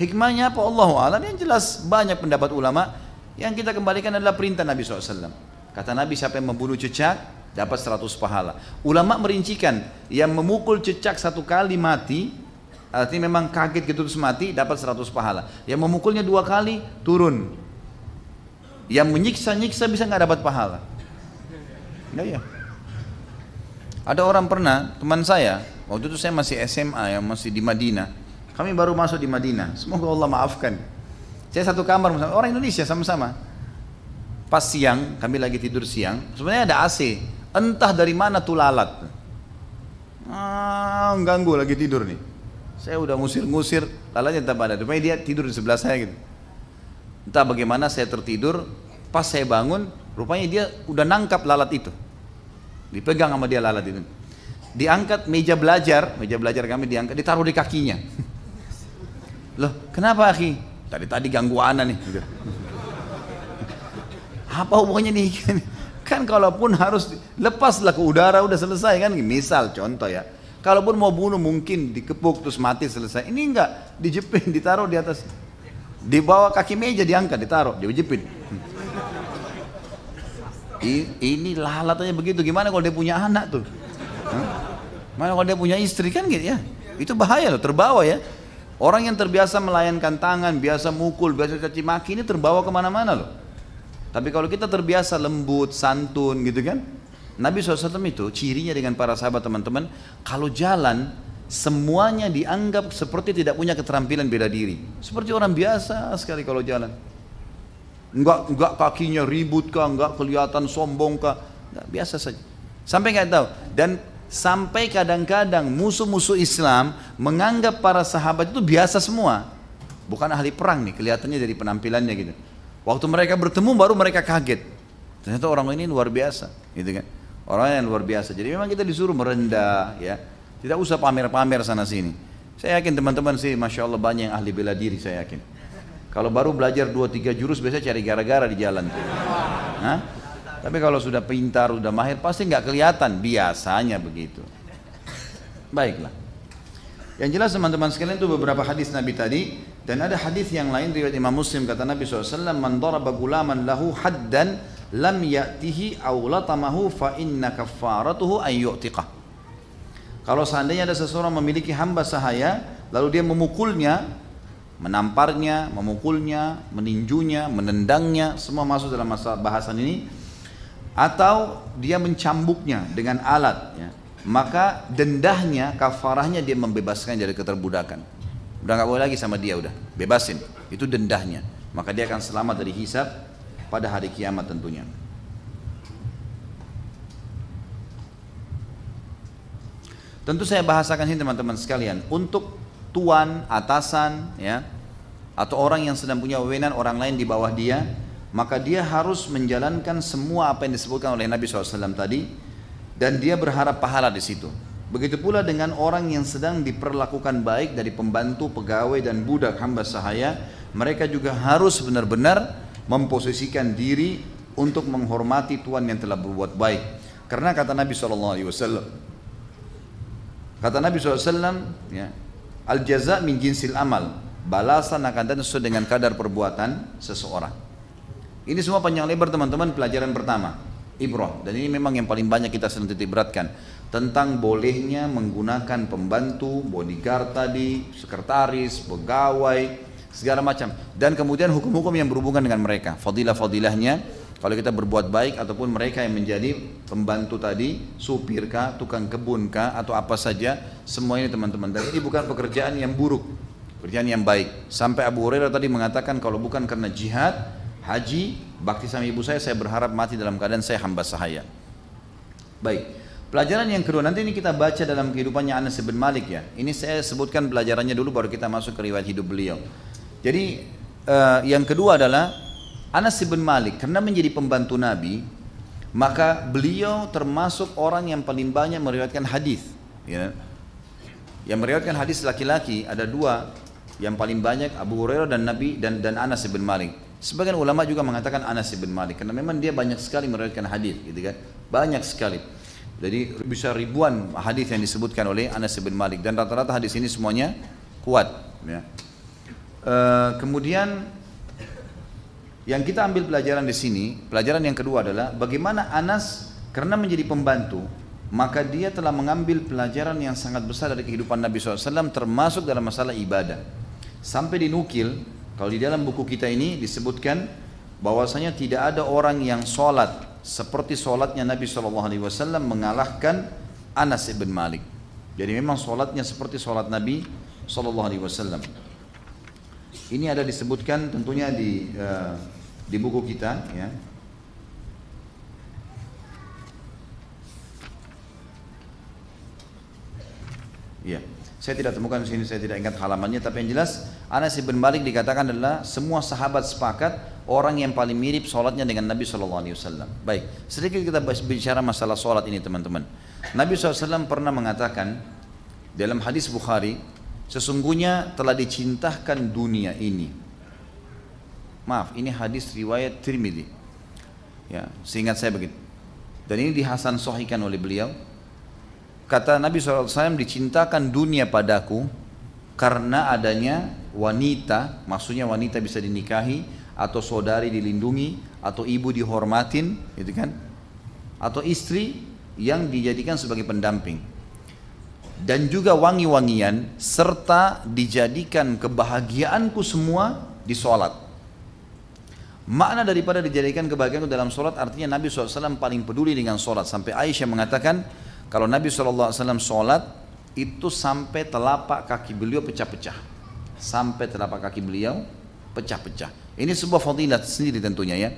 Hikmahnya apa? Allahu a'lam. Yang jelas banyak pendapat ulama. Yang kita kembalikan adalah perintah Nabi SAW. Kata Nabi, siapa yang membunuh cecak dapat 100 pahala. Ulama merincikan, yang memukul cecak 1 kali mati, artinya memang kaget gitu terus mati, dapat 100 pahala. Yang memukulnya 2 kali turun. Yang menyiksa-nyiksa bisa nggak dapat pahala. Ya. Ada orang pernah, teman saya, waktu itu saya masih SMA, yang masih di Madinah. Kami baru masuk di Madinah. Semoga Allah maafkan. Saya satu kamar bersama orang Indonesia sama-sama. Pas siang, kami lagi tidur siang. Sebenarnya ada AC. Entah dari mana tuh lalat. Ganggu lagi tidur nih. Saya udah ngusir-ngusir, lalatnya tetap ada. Rupanya dia tidur di sebelah saya gitu. Entah bagaimana saya tertidur, pas saya bangun, rupanya dia udah nangkap lalat itu. Dipegang sama dia lalat itu. Diangkat meja belajar kami diangkat, ditaruh di kakinya. Loh, kenapa akhi? Tadi ganggu ana nih. Gitu. Apa hubungannya nih? Kan kalaupun harus lepaslah ke udara udah selesai kan. Misal contoh ya. Kalaupun mau bunuh mungkin dikepuk terus mati selesai. Ini enggak, dijepit, ditaruh di atas. Di bawah kaki meja diangkat, ditaruh, dijepit. Ini lalatnya begitu. Gimana kalau dia punya anak tuh? Mana kalau dia punya istri kan gitu ya. Itu bahaya loh, terbawa ya. Orang yang terbiasa melayankan tangan, biasa mukul, biasa caci maki, ini terbawa kemana-mana loh. Tapi kalau kita terbiasa lembut, santun gitu kan. Nabi SAW itu cirinya dengan para sahabat teman-teman, kalau jalan semuanya dianggap seperti tidak punya keterampilan bela diri. Seperti orang biasa sekali kalau jalan. Enggak kakinya ribut kah, enggak kelihatan sombong kah, enggak, biasa saja. Sampai nggak tahu. Dan sampai kadang-kadang musuh-musuh Islam menganggap para sahabat itu biasa semua. Bukan ahli perang nih, kelihatannya dari penampilannya gitu. Waktu mereka bertemu baru mereka kaget. Ternyata orang ini luar biasa, gitu kan. Orang yang luar biasa. Jadi memang kita disuruh merendah, ya. Tidak usah pamer-pamer sana sini. Saya yakin teman-teman sih, masya Allah banyak yang ahli bela diri, saya yakin. Kalau baru belajar 2-3 jurus biasanya cari gara-gara di jalan tuh. Hah? Tapi kalau sudah pintar, sudah mahir, pasti nggak kelihatan. Biasanya begitu. Baiklah. Yang jelas teman-teman sekalian itu beberapa hadis Nabi tadi. Dan ada hadis yang lain riwayat Imam Muslim, kata Nabi SAW, man daraba gulaman lahu haddan lam ya'tihi aw latamahu fa inna kaffaratuhu an yu'tiqah. Kalau seandainya ada seseorang memiliki hamba sahaya, lalu dia memukulnya, menamparnya, memukulnya, meninjunya, menendangnya, semua masuk dalam bahasan ini, atau dia mencambuknya dengan alat, ya, maka dendahnya, kafarahnya dia membebaskan dari keterbudakan. Udah nggak boleh lagi sama dia, udah bebasin, itu dendahnya, maka dia akan selamat dari hisab pada hari kiamat tentunya. Tentu saya bahasakan ini teman-teman sekalian, untuk tuan, atasan, ya, atau orang yang sedang punya wewenang orang lain di bawah dia, maka dia harus menjalankan semua apa yang disebutkan oleh Nabi SAW tadi, dan dia berharap pahala di situ. Begitu pula dengan orang yang sedang diperlakukan baik dari pembantu, pegawai dan budak hamba sahaya, mereka juga harus benar-benar memposisikan diri untuk menghormati tuan yang telah berbuat baik. Karena kata Nabi SAW, ya, al jaza min jinsil amal, balasan akan datang sesuai dengan kadar perbuatan seseorang. Ini semua panjang lebar teman-teman, pelajaran pertama, ibrah. Dan ini memang yang paling banyak kita sedang titik beratkan, tentang bolehnya menggunakan pembantu, bodyguard tadi, sekretaris, pegawai, segala macam. Dan kemudian hukum-hukum yang berhubungan dengan mereka, fadilah-fadilahnya, kalau kita berbuat baik, ataupun mereka yang menjadi pembantu tadi, supir kah, tukang kebun kah, atau apa saja, semua ini teman-teman. Dan ini bukan pekerjaan yang buruk, pekerjaan yang baik. Sampai Abu Hurairah tadi mengatakan, kalau bukan karena jihad, haji, bakti sama ibu saya berharap mati dalam keadaan saya hamba sahaya. Baik. Pelajaran yang kedua, nanti ini kita baca dalam kehidupannya Anas bin Malik, ya. Ini saya sebutkan pelajarannya dulu, baru kita masuk ke riwayat hidup beliau. Jadi yang kedua adalah Anas bin Malik, karena menjadi pembantu Nabi, maka beliau termasuk orang yang paling banyak meriwayatkan hadis, ya. Yang meriwayatkan hadis laki-laki ada dua, yang paling banyak Abu Hurairah dan Nabi dan Anas bin Malik. Sebagian ulama juga mengatakan Anas bin Malik, karena memang dia banyak sekali meriwayatkan hadis, gitu kan, banyak sekali. Jadi bisa ribuan hadis yang disebutkan oleh Anas bin Malik, dan rata-rata hadis ini semuanya kuat, ya. Kemudian yang kita ambil pelajaran di sini, pelajaran yang kedua adalah bagaimana Anas karena menjadi pembantu, maka dia telah mengambil pelajaran yang sangat besar dari kehidupan Nabi SAW, termasuk dalam masalah ibadah. Sampai dinukil, kalau di dalam buku kita ini disebutkan bahwasanya tidak ada orang yang sholat seperti sholatnya Nabi SAW mengalahkan Anas bin Malik. Jadi memang sholatnya seperti sholat Nabi SAW. Ini ada disebutkan tentunya di buku kita, ya. Ya, saya tidak temukan di sini, saya tidak ingat halamannya, tapi yang jelas Anas bin Malik dikatakan adalah semua sahabat sepakat orang yang paling mirip sholatnya dengan Nabi SAW. Baik, sedikit kita bicara masalah sholat ini teman-teman. Nabi SAW pernah mengatakan dalam hadis Bukhari, sesungguhnya telah dicintakan dunia ini. Maaf, ini hadis riwayat Tirmidzi, ya, seingat saya begitu. Dan ini dihasan sahihkan oleh beliau. Kata Nabi SAW, dicintakan dunia padaku karena adanya wanita, maksudnya wanita bisa dinikahi, atau saudari dilindungi, atau ibu dihormatin, gitu kan, atau istri yang dijadikan sebagai pendamping, dan juga wangi-wangian, serta dijadikan kebahagiaanku semua di sholat. Makna daripada dijadikan kebahagiaanku dalam sholat, artinya Nabi SAW paling peduli dengan sholat. Sampai Aisyah mengatakan, kalau Nabi SAW sholat, itu sampai telapak kaki beliau pecah-pecah. Sampai telapak kaki beliau pecah-pecah. Ini sebuah fadilah sendiri tentunya ya.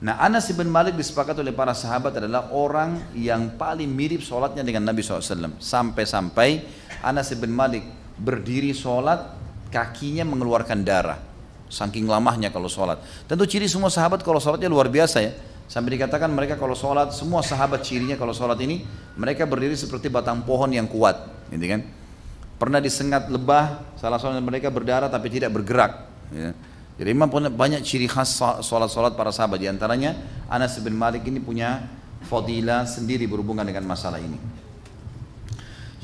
Nah, Anas bin Malik disepakati oleh para sahabat adalah orang yang paling mirip sholatnya dengan Nabi SAW. Sampai-sampai Anas bin Malik berdiri sholat, kakinya mengeluarkan darah. Saking lamahnya kalau sholat. Tentu ciri semua sahabat kalau sholatnya luar biasa ya. Sampai dikatakan mereka kalau sholat, semua sahabat cirinya kalau sholat ini, mereka berdiri seperti batang pohon yang kuat. Gitu kan? Pernah disengat lebah, salah seorang mereka berdarah tapi tidak bergerak. Ya. Jadi memang banyak ciri khas sholat-sholat para sahabat. Di antaranya Anas bin Malik ini punya fadilah sendiri berhubungan dengan masalah ini.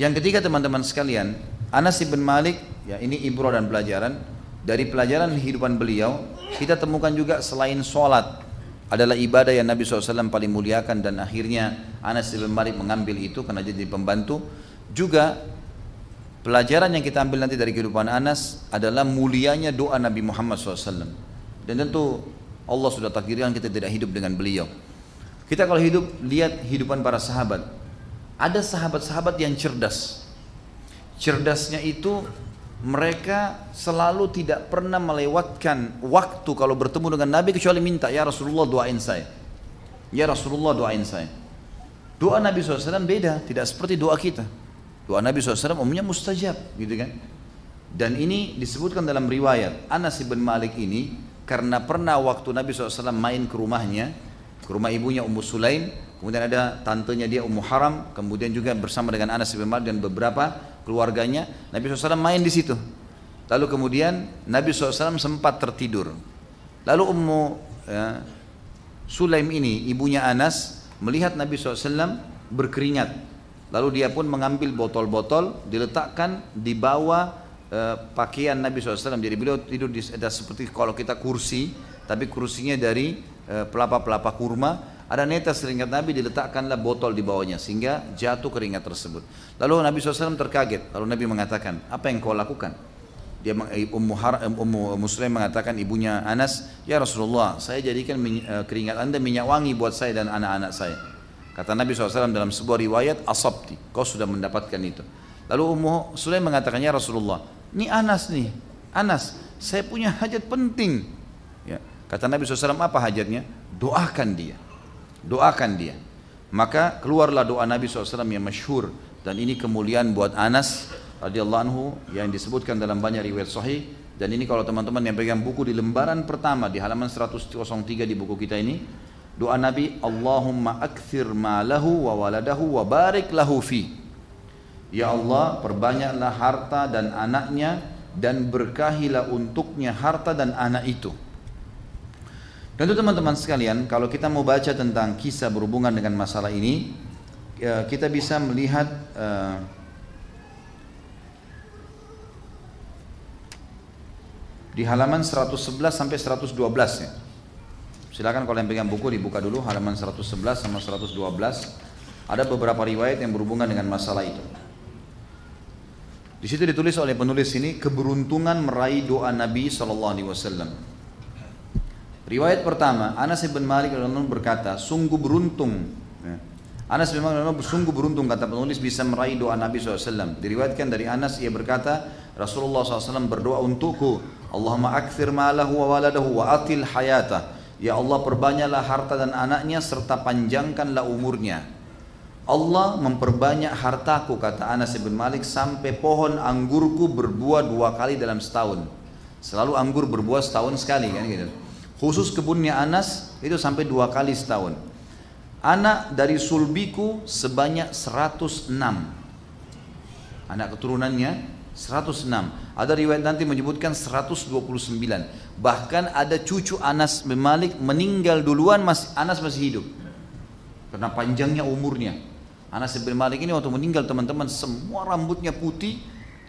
Yang ketiga teman-teman sekalian, Anas bin Malik, ya ini ibrah dan pelajaran. Dari pelajaran kehidupan beliau, kita temukan juga selain sholat adalah ibadah yang Nabi SAW paling muliakan dan akhirnya Anas bin Malik mengambil itu karena jadi pembantu. Juga pelajaran yang kita ambil nanti dari kehidupan Anas adalah mulianya doa Nabi Muhammad SAW. Dan tentu Allah sudah takdirkan kita tidak hidup dengan beliau. Kita kalau hidup, lihat hidupan para sahabat. Ada sahabat-sahabat yang cerdas. Cerdasnya itu mereka selalu tidak pernah melewatkan waktu kalau bertemu dengan Nabi kecuali minta, ya Rasulullah doain saya. Ya Rasulullah doain saya. Doa Nabi SAW beda, tidak seperti doa kita. Doa Nabi SAW umumnya mustajab gitu kan. Dan ini disebutkan dalam riwayat Anas bin Malik ini karena pernah waktu Nabi SAW main ke rumahnya, ke rumah ibunya Ummu Sulaim, kemudian ada tantenya dia Ummu Haram, kemudian juga bersama dengan Anas bin Malik dan beberapa keluarganya, Nabi SAW main di situ. Lalu kemudian Nabi SAW sempat tertidur. Lalu Ummu Sulaim ini, ibunya Anas, melihat Nabi SAW berkeringat. Lalu dia pun mengambil botol-botol, diletakkan di bawah pakaian Nabi SAW. Jadi beliau tidur di ada seperti kalau kita kursi, tapi kursinya dari pelapa-pelapa kurma. Ada netes keringat Nabi, diletakkanlah botol di bawahnya sehingga jatuh keringat tersebut. Lalu Nabi SAW terkaget. Lalu Nabi mengatakan, apa yang kau lakukan? Dia Ummu Sulaim mengatakan ibunya Anas, ya Rasulullah, saya jadikan keringat anda minyak wangi buat saya dan anak-anak saya. Kata Nabi SAW dalam sebuah riwayat, asabti, kau sudah mendapatkan itu. Lalu Ummu Sulaim mengatakan, ya Rasulullah, ini Anas nih, Anas, saya punya hajat penting. Ya. Kata Nabi SAW, apa hajatnya? Doakan dia, doakan dia. Maka keluarlah doa Nabi SAW yang masyhur, dan ini kemuliaan buat Anas radhiyallahu anhu yang disebutkan dalam banyak riwayat sahih. Dan ini kalau teman-teman yang pegang buku di lembaran pertama di halaman 103 di buku kita ini, doa Nabi, Allahumma akthir malahu wa waladahu wa barik lahu fi. Ya Allah, perbanyaklah harta dan anaknya dan berkahilah untuknya harta dan anak itu. Tentu teman-teman sekalian, kalau kita mau baca tentang kisah berhubungan dengan masalah ini, kita bisa melihat di halaman 111 sampai 112 ya. Silakan kalau yang pegang buku dibuka dulu halaman 111 sama 112. Ada beberapa riwayat yang berhubungan dengan masalah itu. Di situ ditulis oleh penulis ini keberuntungan meraih doa Nabi SAW. Riwayat pertama, Anas bin Malik berkata, sungguh beruntung. Anas bin Malik sungguh beruntung kata penulis bisa meraih doa Nabi SAW. Diriwayatkan dari Anas, ia berkata, Rasulullah SAW berdoa untukku, Allahumma akthir ma'alahu wa waladahu wa atil hayatah. Ya Allah, perbanyaklah harta dan anaknya serta panjangkanlah umurnya. Allah memperbanyak hartaku, kata Anas bin Malik, sampai pohon anggurku berbuah 2 kali dalam setahun. Selalu anggur berbuah setahun sekali kan gitu. Khusus kebunnya Anas itu sampai 2 kali setahun. Anak dari sulbiku sebanyak 106. Anak keturunannya 106. Ada riwayat nanti menyebutkan 129. Bahkan ada cucu Anas bin Malik meninggal duluan, Anas masih hidup. Karena panjangnya umurnya. Anas bin Malik ini waktu meninggal teman-teman semua rambutnya putih,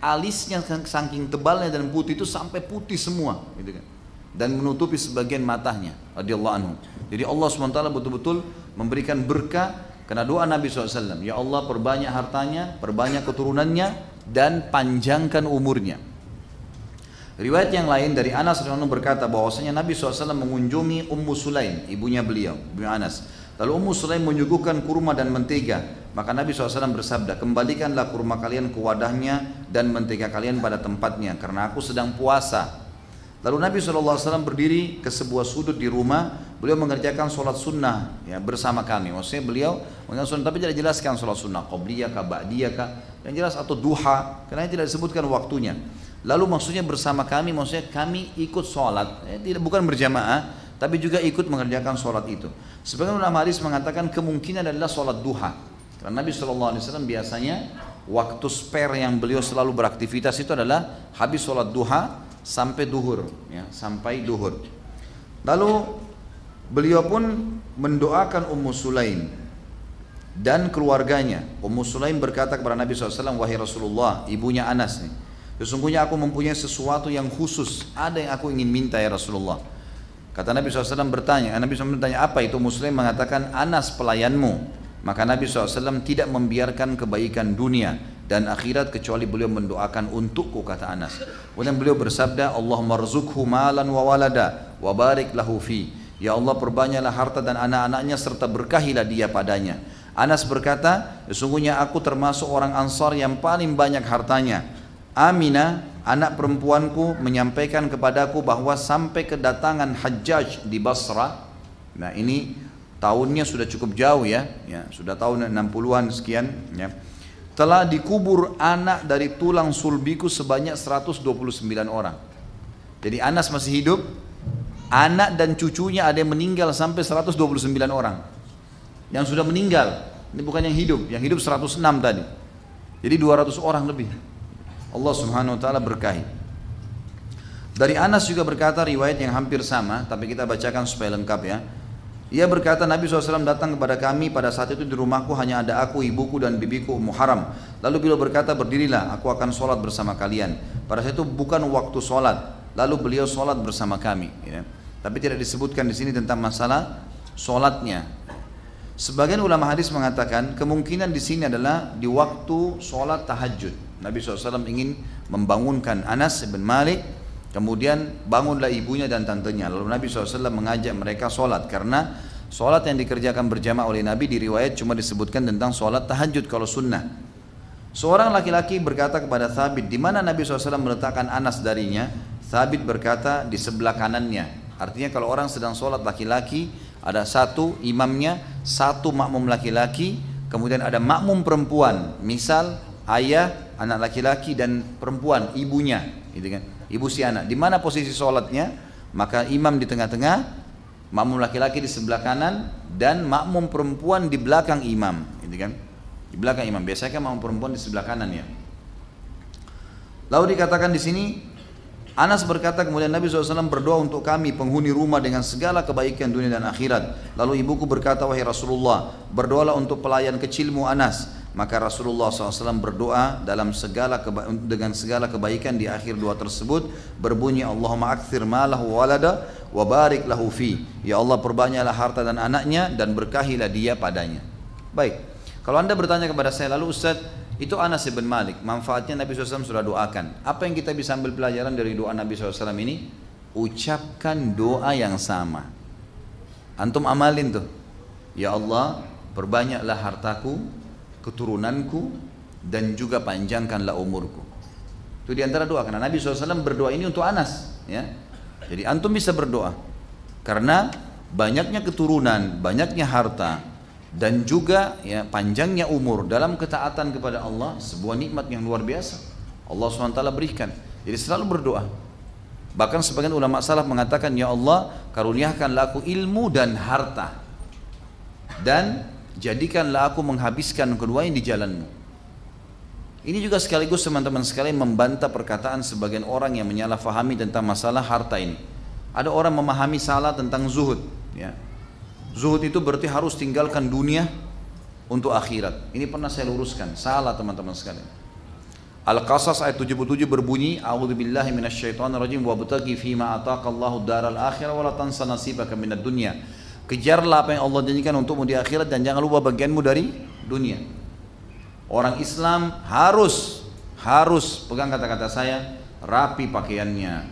alisnya saking tebalnya dan putih itu sampai putih semua, gitu kan. Dan menutupi sebagian matanya, radhiyallahu anhu. Jadi Allah SWT betul-betul memberikan berkah karena doa Nabi SAW. Ya Allah, perbanyak hartanya, perbanyak keturunannya, dan panjangkan umurnya. Riwayat yang lain dari Anas radhiyallahu berkata bahwasanya Nabi SAW mengunjungi Ummu Sulaim, ibunya beliau, ibu Anas. Lalu Ummu Sulaim menyuguhkan kurma dan mentega. Maka Nabi SAW bersabda, kembalikanlah kurma kalian ke wadahnya dan mentega kalian pada tempatnya, karena aku sedang puasa. Lalu Nabi SAW berdiri ke sebuah sudut di rumah, beliau mengerjakan sholat sunnah ya, bersama kami. Maksudnya beliau mengerjakan sunnah, tapi tidak jelaskan sholat sunnah, qobliyah kah, ba'diyah kah, yang jelas atau duha, karena tidak disebutkan waktunya. Lalu maksudnya bersama kami, maksudnya kami ikut sholat, tidak bukan berjamaah, tapi juga ikut mengerjakan sholat itu. Sebagian ulama hadis mengatakan kemungkinan adalah sholat duha. Karena Nabi SAW biasanya waktu spare yang beliau selalu beraktivitas itu adalah habis sholat duha sampai duhur, ya, sampai duhur. Lalu beliau pun mendoakan Ummu Sulaim dan keluarganya. Ummu Sulaim berkata kepada Nabi SAW, wahai Rasulullah, ibunya Anas nih, sesungguhnya aku mempunyai sesuatu yang khusus, ada yang aku ingin minta ya Rasulullah. Kata Nabi SAW Nabi SAW bertanya, apa itu? Ummu Sulaim mengatakan, Anas pelayanmu. Maka Nabi SAW tidak membiarkan kebaikan dunia dan akhirat kecuali beliau mendoakan untukku, kata Anas. Kemudian beliau bersabda, Allahumma rzuqhu malan wa walada wa barik lahu fi. Ya Allah, perbanyaklah harta dan anak-anaknya serta berkahilah dia padanya. Anas berkata, sesungguhnya aku termasuk orang Ansar yang paling banyak hartanya. Aminah, anak perempuanku, menyampaikan kepadaku bahwa sampai kedatangan Hajjaj di Basra. Nah, ini tahunnya sudah cukup jauh ya, sudah tahun 60-an sekian ya. Telah dikubur anak dari tulang sulbiku sebanyak 129 orang. Jadi Anas masih hidup, anak dan cucunya ada yang meninggal sampai 129 orang. Yang sudah meninggal, ini bukan yang hidup 106 tadi. Jadi 200 orang lebih. Allah Subhanahu wa taala berkahi. Dari Anas juga berkata riwayat yang hampir sama, tapi kita bacakan supaya lengkap ya. Ia berkata, Nabi SAW datang kepada kami pada saat itu di rumahku hanya ada aku, ibuku dan bibiku Ummu Haram. Lalu beliau berkata, berdirilah, aku akan sholat bersama kalian. Pada saat itu bukan waktu sholat. Lalu beliau sholat bersama kami. Ya. Tapi tidak disebutkan di sini tentang masalah sholatnya. Sebagian ulama hadis mengatakan kemungkinan di sini adalah di waktu sholat tahajud. Nabi SAW ingin membangunkan Anas bin Malik. Kemudian bangunlah ibunya dan tantenya. Lalu Nabi SAW mengajak mereka sholat. Karena sholat yang dikerjakan berjamaah oleh Nabi di riwayat cuma disebutkan tentang sholat tahajud kalau sunnah. Seorang laki-laki berkata kepada Thabit, di mana Nabi SAW meletakkan Anas darinya? Thabit berkata, di sebelah kanannya. Artinya kalau orang sedang sholat laki-laki, ada satu imamnya, satu makmum laki-laki, kemudian ada makmum perempuan. Misal ayah, anak laki-laki dan perempuan, ibunya, gitu kan? Ibu si anak. Di mana posisi sholatnya? Maka imam di tengah-tengah, makmum laki-laki di sebelah kanan, dan makmum perempuan di belakang imam, gitu kan? Di belakang imam. Biasanya kan makmum perempuan di sebelah kanan ya. Lalu dikatakan di sini, Anas berkata kemudian Nabi SAW berdoa untuk kami penghuni rumah dengan segala kebaikan dunia dan akhirat. Lalu ibuku berkata, wahai Rasulullah, berdoalah untuk pelayan kecilmu Anas. Maka Rasulullah SAW berdoa dengan segala kebaikan di akhir doa tersebut berbunyi, Allahumma akthir malahu walada wa barik lahu fi. Ya Allah, perbanyaklah harta dan anaknya dan berkahilah dia padanya. Baik, kalau anda bertanya kepada saya, lalu Ustaz, itu Anas bin Malik, manfaatnya Nabi SAW sudah doakan. Apa yang kita bisa ambil pelajaran dari doa Nabi SAW ini? Ucapkan doa yang sama. Antum amalin tuh. Ya Allah, perbanyaklah hartaku, keturunanku, dan juga panjangkanlah umurku. Itu diantara doa. Karena Nabi SAW berdoa ini untuk Anas. Ya. Jadi antum bisa berdoa. Karena banyaknya keturunan, banyaknya harta, dan juga ya, panjangnya umur dalam ketaatan kepada Allah, sebuah nikmat yang luar biasa Allah SWT berikan. Jadi selalu berdoa. Bahkan sebagian ulama salaf mengatakan, ya Allah, karuniakanlah aku ilmu dan harta, dan jadikanlah aku menghabiskan keduanya di jalanmu. Ini juga sekaligus teman-teman sekalian membantah perkataan sebagian orang yang menyalahfahami tentang masalah harta ini. Ada orang memahami salah tentang zuhud ya. Zuhud itu berarti harus tinggalkan dunia untuk akhirat. Ini pernah saya luruskan, salah teman-teman sekalian. Al-Qasas ayat 77 berbunyi, a'udzubillahi minasyaitonirrajim wabtaghi fima ataqallahu daral akhirah wa la tansa nasibaka minad dunya. Kejarlah apa yang Allah janjikan untukmu di akhirat dan jangan lupa bagianmu dari dunia. Orang Islam harus pegang kata-kata saya, rapi pakaiannya,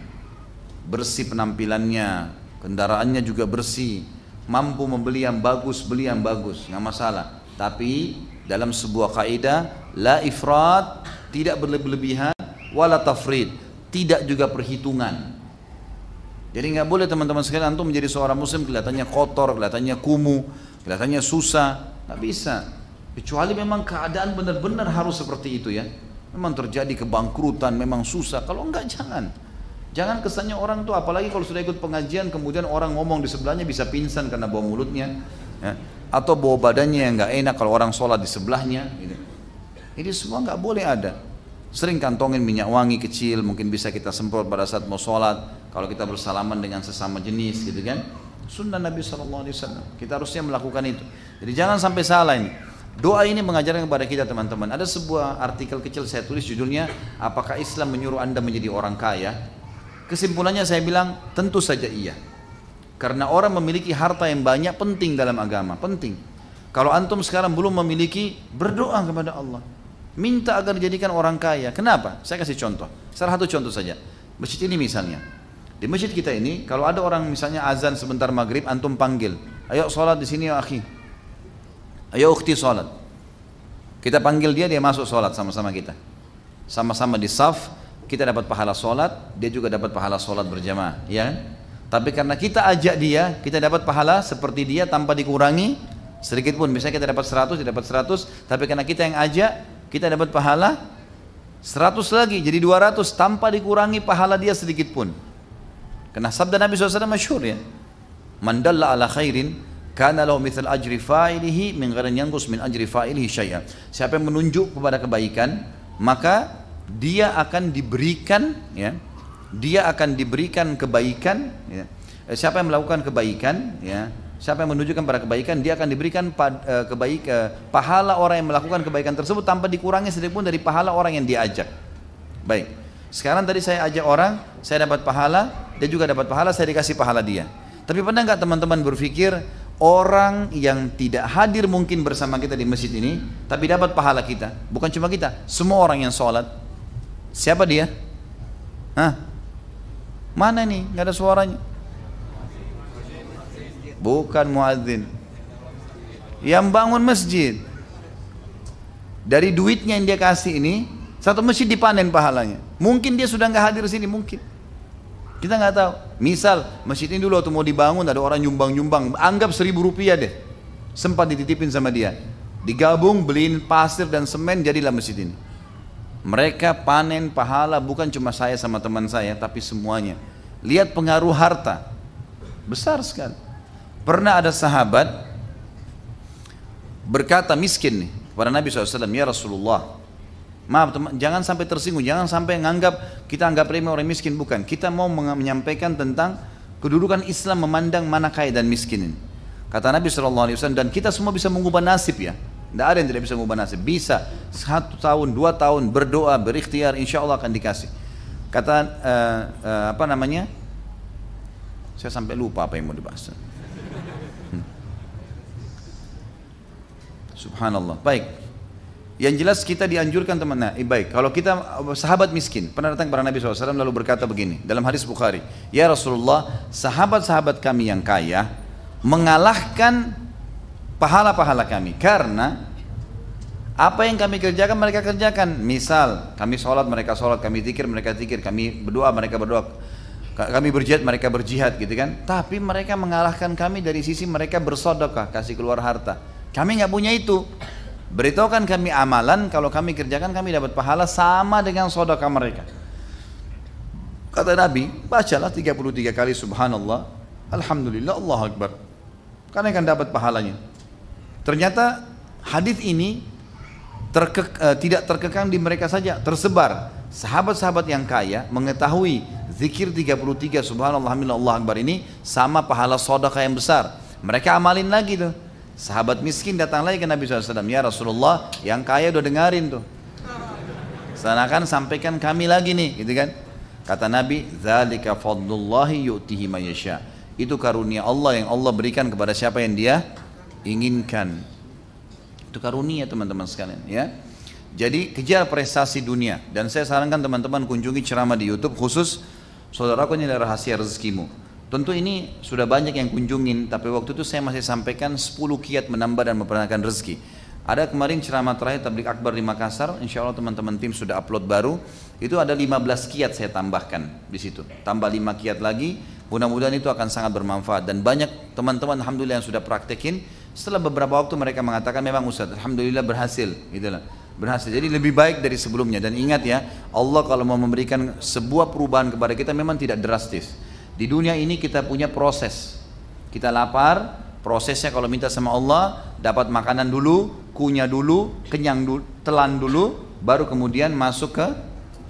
bersih penampilannya, kendaraannya juga bersih, mampu membeli yang bagus, beli yang bagus, nggak masalah. Tapi dalam sebuah kaidah, la ifrat, tidak berlebihan, wala tafrid, tidak juga perhitungan. Jadi nggak boleh teman-teman sekalian antum menjadi seorang muslim kelihatannya kotor, kelihatannya kumuh, kelihatannya susah. Nggak bisa. Kecuali memang keadaan benar-benar harus seperti itu ya. Memang terjadi kebangkrutan, memang susah. Kalau enggak jangan. Jangan kesannya orang tuh, apalagi kalau sudah ikut pengajian kemudian orang ngomong di sebelahnya bisa pingsan karena bau mulutnya, ya. Atau bau badannya yang nggak enak kalau orang sholat di sebelahnya. Gitu. Ini semua nggak boleh ada. Sering kantongin minyak wangi kecil, mungkin bisa kita semprot pada saat mau sholat. Kalau kita bersalaman dengan sesama jenis, gitu kan? Sunnah Nabi SAW. Kita harusnya melakukan itu. Jadi jangan sampai salah ini. Doa ini mengajarkan kepada kita teman-teman. Ada sebuah artikel kecil saya tulis judulnya, apakah Islam menyuruh Anda menjadi orang kaya? Kesimpulannya saya bilang, tentu saja iya. Karena orang memiliki harta yang banyak penting dalam agama, penting. Kalau antum sekarang belum memiliki, berdoa kepada Allah. Minta agar dijadikan orang kaya. Kenapa? Saya kasih contoh. Salah satu contoh saja. Masjid ini misalnya. Di masjid kita ini, kalau ada orang misalnya azan sebentar maghrib, antum panggil. Ayo sholat di sini ya akhi. Ayo ukhti sholat. Kita panggil dia, dia masuk sholat sama-sama kita. Sama-sama di saf, kita dapat pahala sholat, dia juga dapat pahala sholat berjamaah. Ya? Tapi karena kita ajak dia, kita dapat pahala seperti dia tanpa dikurangi sedikit pun. Misalnya kita dapat 100, dia dapat 100. Tapi karena kita yang ajak, kita dapat pahala 100 lagi, jadi 200 tanpa dikurangi pahala dia sedikit pun. Karena sabda Nabi SAW masyhur ya. Man dalla ala khairin kana lahu mithal ajri fa'ilihi min ghairi yanqus min ajri fa'ilihi syai'an. Siapa yang menunjuk kepada kebaikan, maka dia akan diberikan ya. Dia akan diberikan kebaikan ya. Siapa yang melakukan kebaikan ya, siapa yang menunjukkan pada kebaikan, dia akan diberikan pahala orang yang melakukan kebaikan tersebut tanpa dikurangi sedikit pun dari pahala orang yang diajak. Baik. Sekarang tadi saya ajak orang, saya dapat pahala, dia juga dapat pahala, saya dikasih pahala dia. Tapi pernah nggak teman-teman berpikir orang yang tidak hadir mungkin bersama kita di masjid ini, tapi dapat pahala kita? Bukan cuma kita, semua orang yang sholat. Siapa dia? Hah? Mana nih? Nggak ada suaranya. Bukan muadzin. Yang bangun masjid. Dari duitnya yang dia kasih ini, satu masjid dipanen pahalanya. Mungkin dia sudah nggak hadir di sini, mungkin. Kita nggak tahu. Misal masjid ini dulu waktu mau dibangun ada orang nyumbang-nyumbang, anggap 1.000 rupiah deh. Sempat dititipin sama dia. Digabung beliin pasir dan semen, jadilah masjid ini. Mereka panen pahala bukan cuma saya sama teman saya, tapi semuanya. Lihat pengaruh harta. Besar sekali. Pernah ada sahabat berkata miskin nih kepada Nabi SAW, ya Rasulullah, maaf teman, jangan sampai tersinggung, jangan sampai kita anggap remeh orang miskin, bukan. Kita mau menyampaikan tentang kedudukan Islam memandang mana kaya dan miskin ini. Kata Nabi SAW, dan kita semua bisa mengubah nasib ya. Tidak ada yang tidak bisa mengubah nasib. Bisa 1 tahun, 2 tahun berdoa, berikhtiar, insya Allah akan dikasih. Kata apa namanya? Saya sampai lupa apa yang mau dibahas. Subhanallah. Baik. Yang jelas kita dianjurkan teman. Nah, baik. Kalau kita sahabat miskin pernah datang kepada Nabi SAW lalu berkata begini dalam hadis Bukhari, ya Rasulullah, sahabat-sahabat kami yang kaya mengalahkan pahala-pahala kami karena apa yang kami kerjakan mereka kerjakan. Misal kami sholat mereka sholat, kami zikir mereka zikir, kami berdoa mereka berdoa, kami berjihad mereka berjihad, gitu kan. Tapi mereka mengalahkan kami dari sisi mereka bersedekah, kasih keluar harta. Kami nggak punya itu. Beritahukan kami amalan, kalau kami kerjakan kami dapat pahala sama dengan sedekah mereka. Kata Nabi, bacalah 33 kali subhanallah, alhamdulillah, Allahu Akbar. Karena akan dapat pahalanya. Ternyata hadis ini tidak terkekang di mereka saja, tersebar. Sahabat-sahabat yang kaya mengetahui zikir 33 subhanallah, alhamdulillah, Allahu Akbar ini sama pahala sedekah yang besar. Mereka amalin lagi tuh. Sahabat miskin datang lagi ke Nabi SAW, ya Rasulullah, yang kaya udah dengarin tuh. Seakan sampaikan kami lagi nih, gitu kan. Kata Nabi, dzalika fadlullahi yu'tihi may yasha. Itu karunia Allah yang Allah berikan kepada siapa yang Dia inginkan. Itu karunia teman-teman sekalian, ya. Jadi kejar prestasi dunia, dan saya sarankan teman-teman kunjungi ceramah di YouTube khusus saudaraku, ini adalah rahasia rezekimu. Tentu ini sudah banyak yang kunjungin, tapi waktu itu saya masih sampaikan 10 kiat menambah dan memperbanyak rezeki. Ada kemarin ceramah terakhir Tabligh Akbar di Makassar, insya Allah teman-teman tim sudah upload baru. Itu ada 15 kiat saya tambahkan di situ. Tambah 5 kiat lagi, mudah-mudahan itu akan sangat bermanfaat. Dan banyak teman-teman alhamdulillah yang sudah praktekin. Setelah beberapa waktu mereka mengatakan memang Ustaz, alhamdulillah berhasil, gitulah. Berhasil. Jadi lebih baik dari sebelumnya. Dan ingat ya, Allah kalau mau memberikan sebuah perubahan kepada kita memang tidak drastis. Di dunia ini kita punya proses. Kita lapar, prosesnya kalau minta sama Allah, dapat makanan dulu, kunyah dulu, kenyang dulu, telan dulu, baru kemudian masuk ke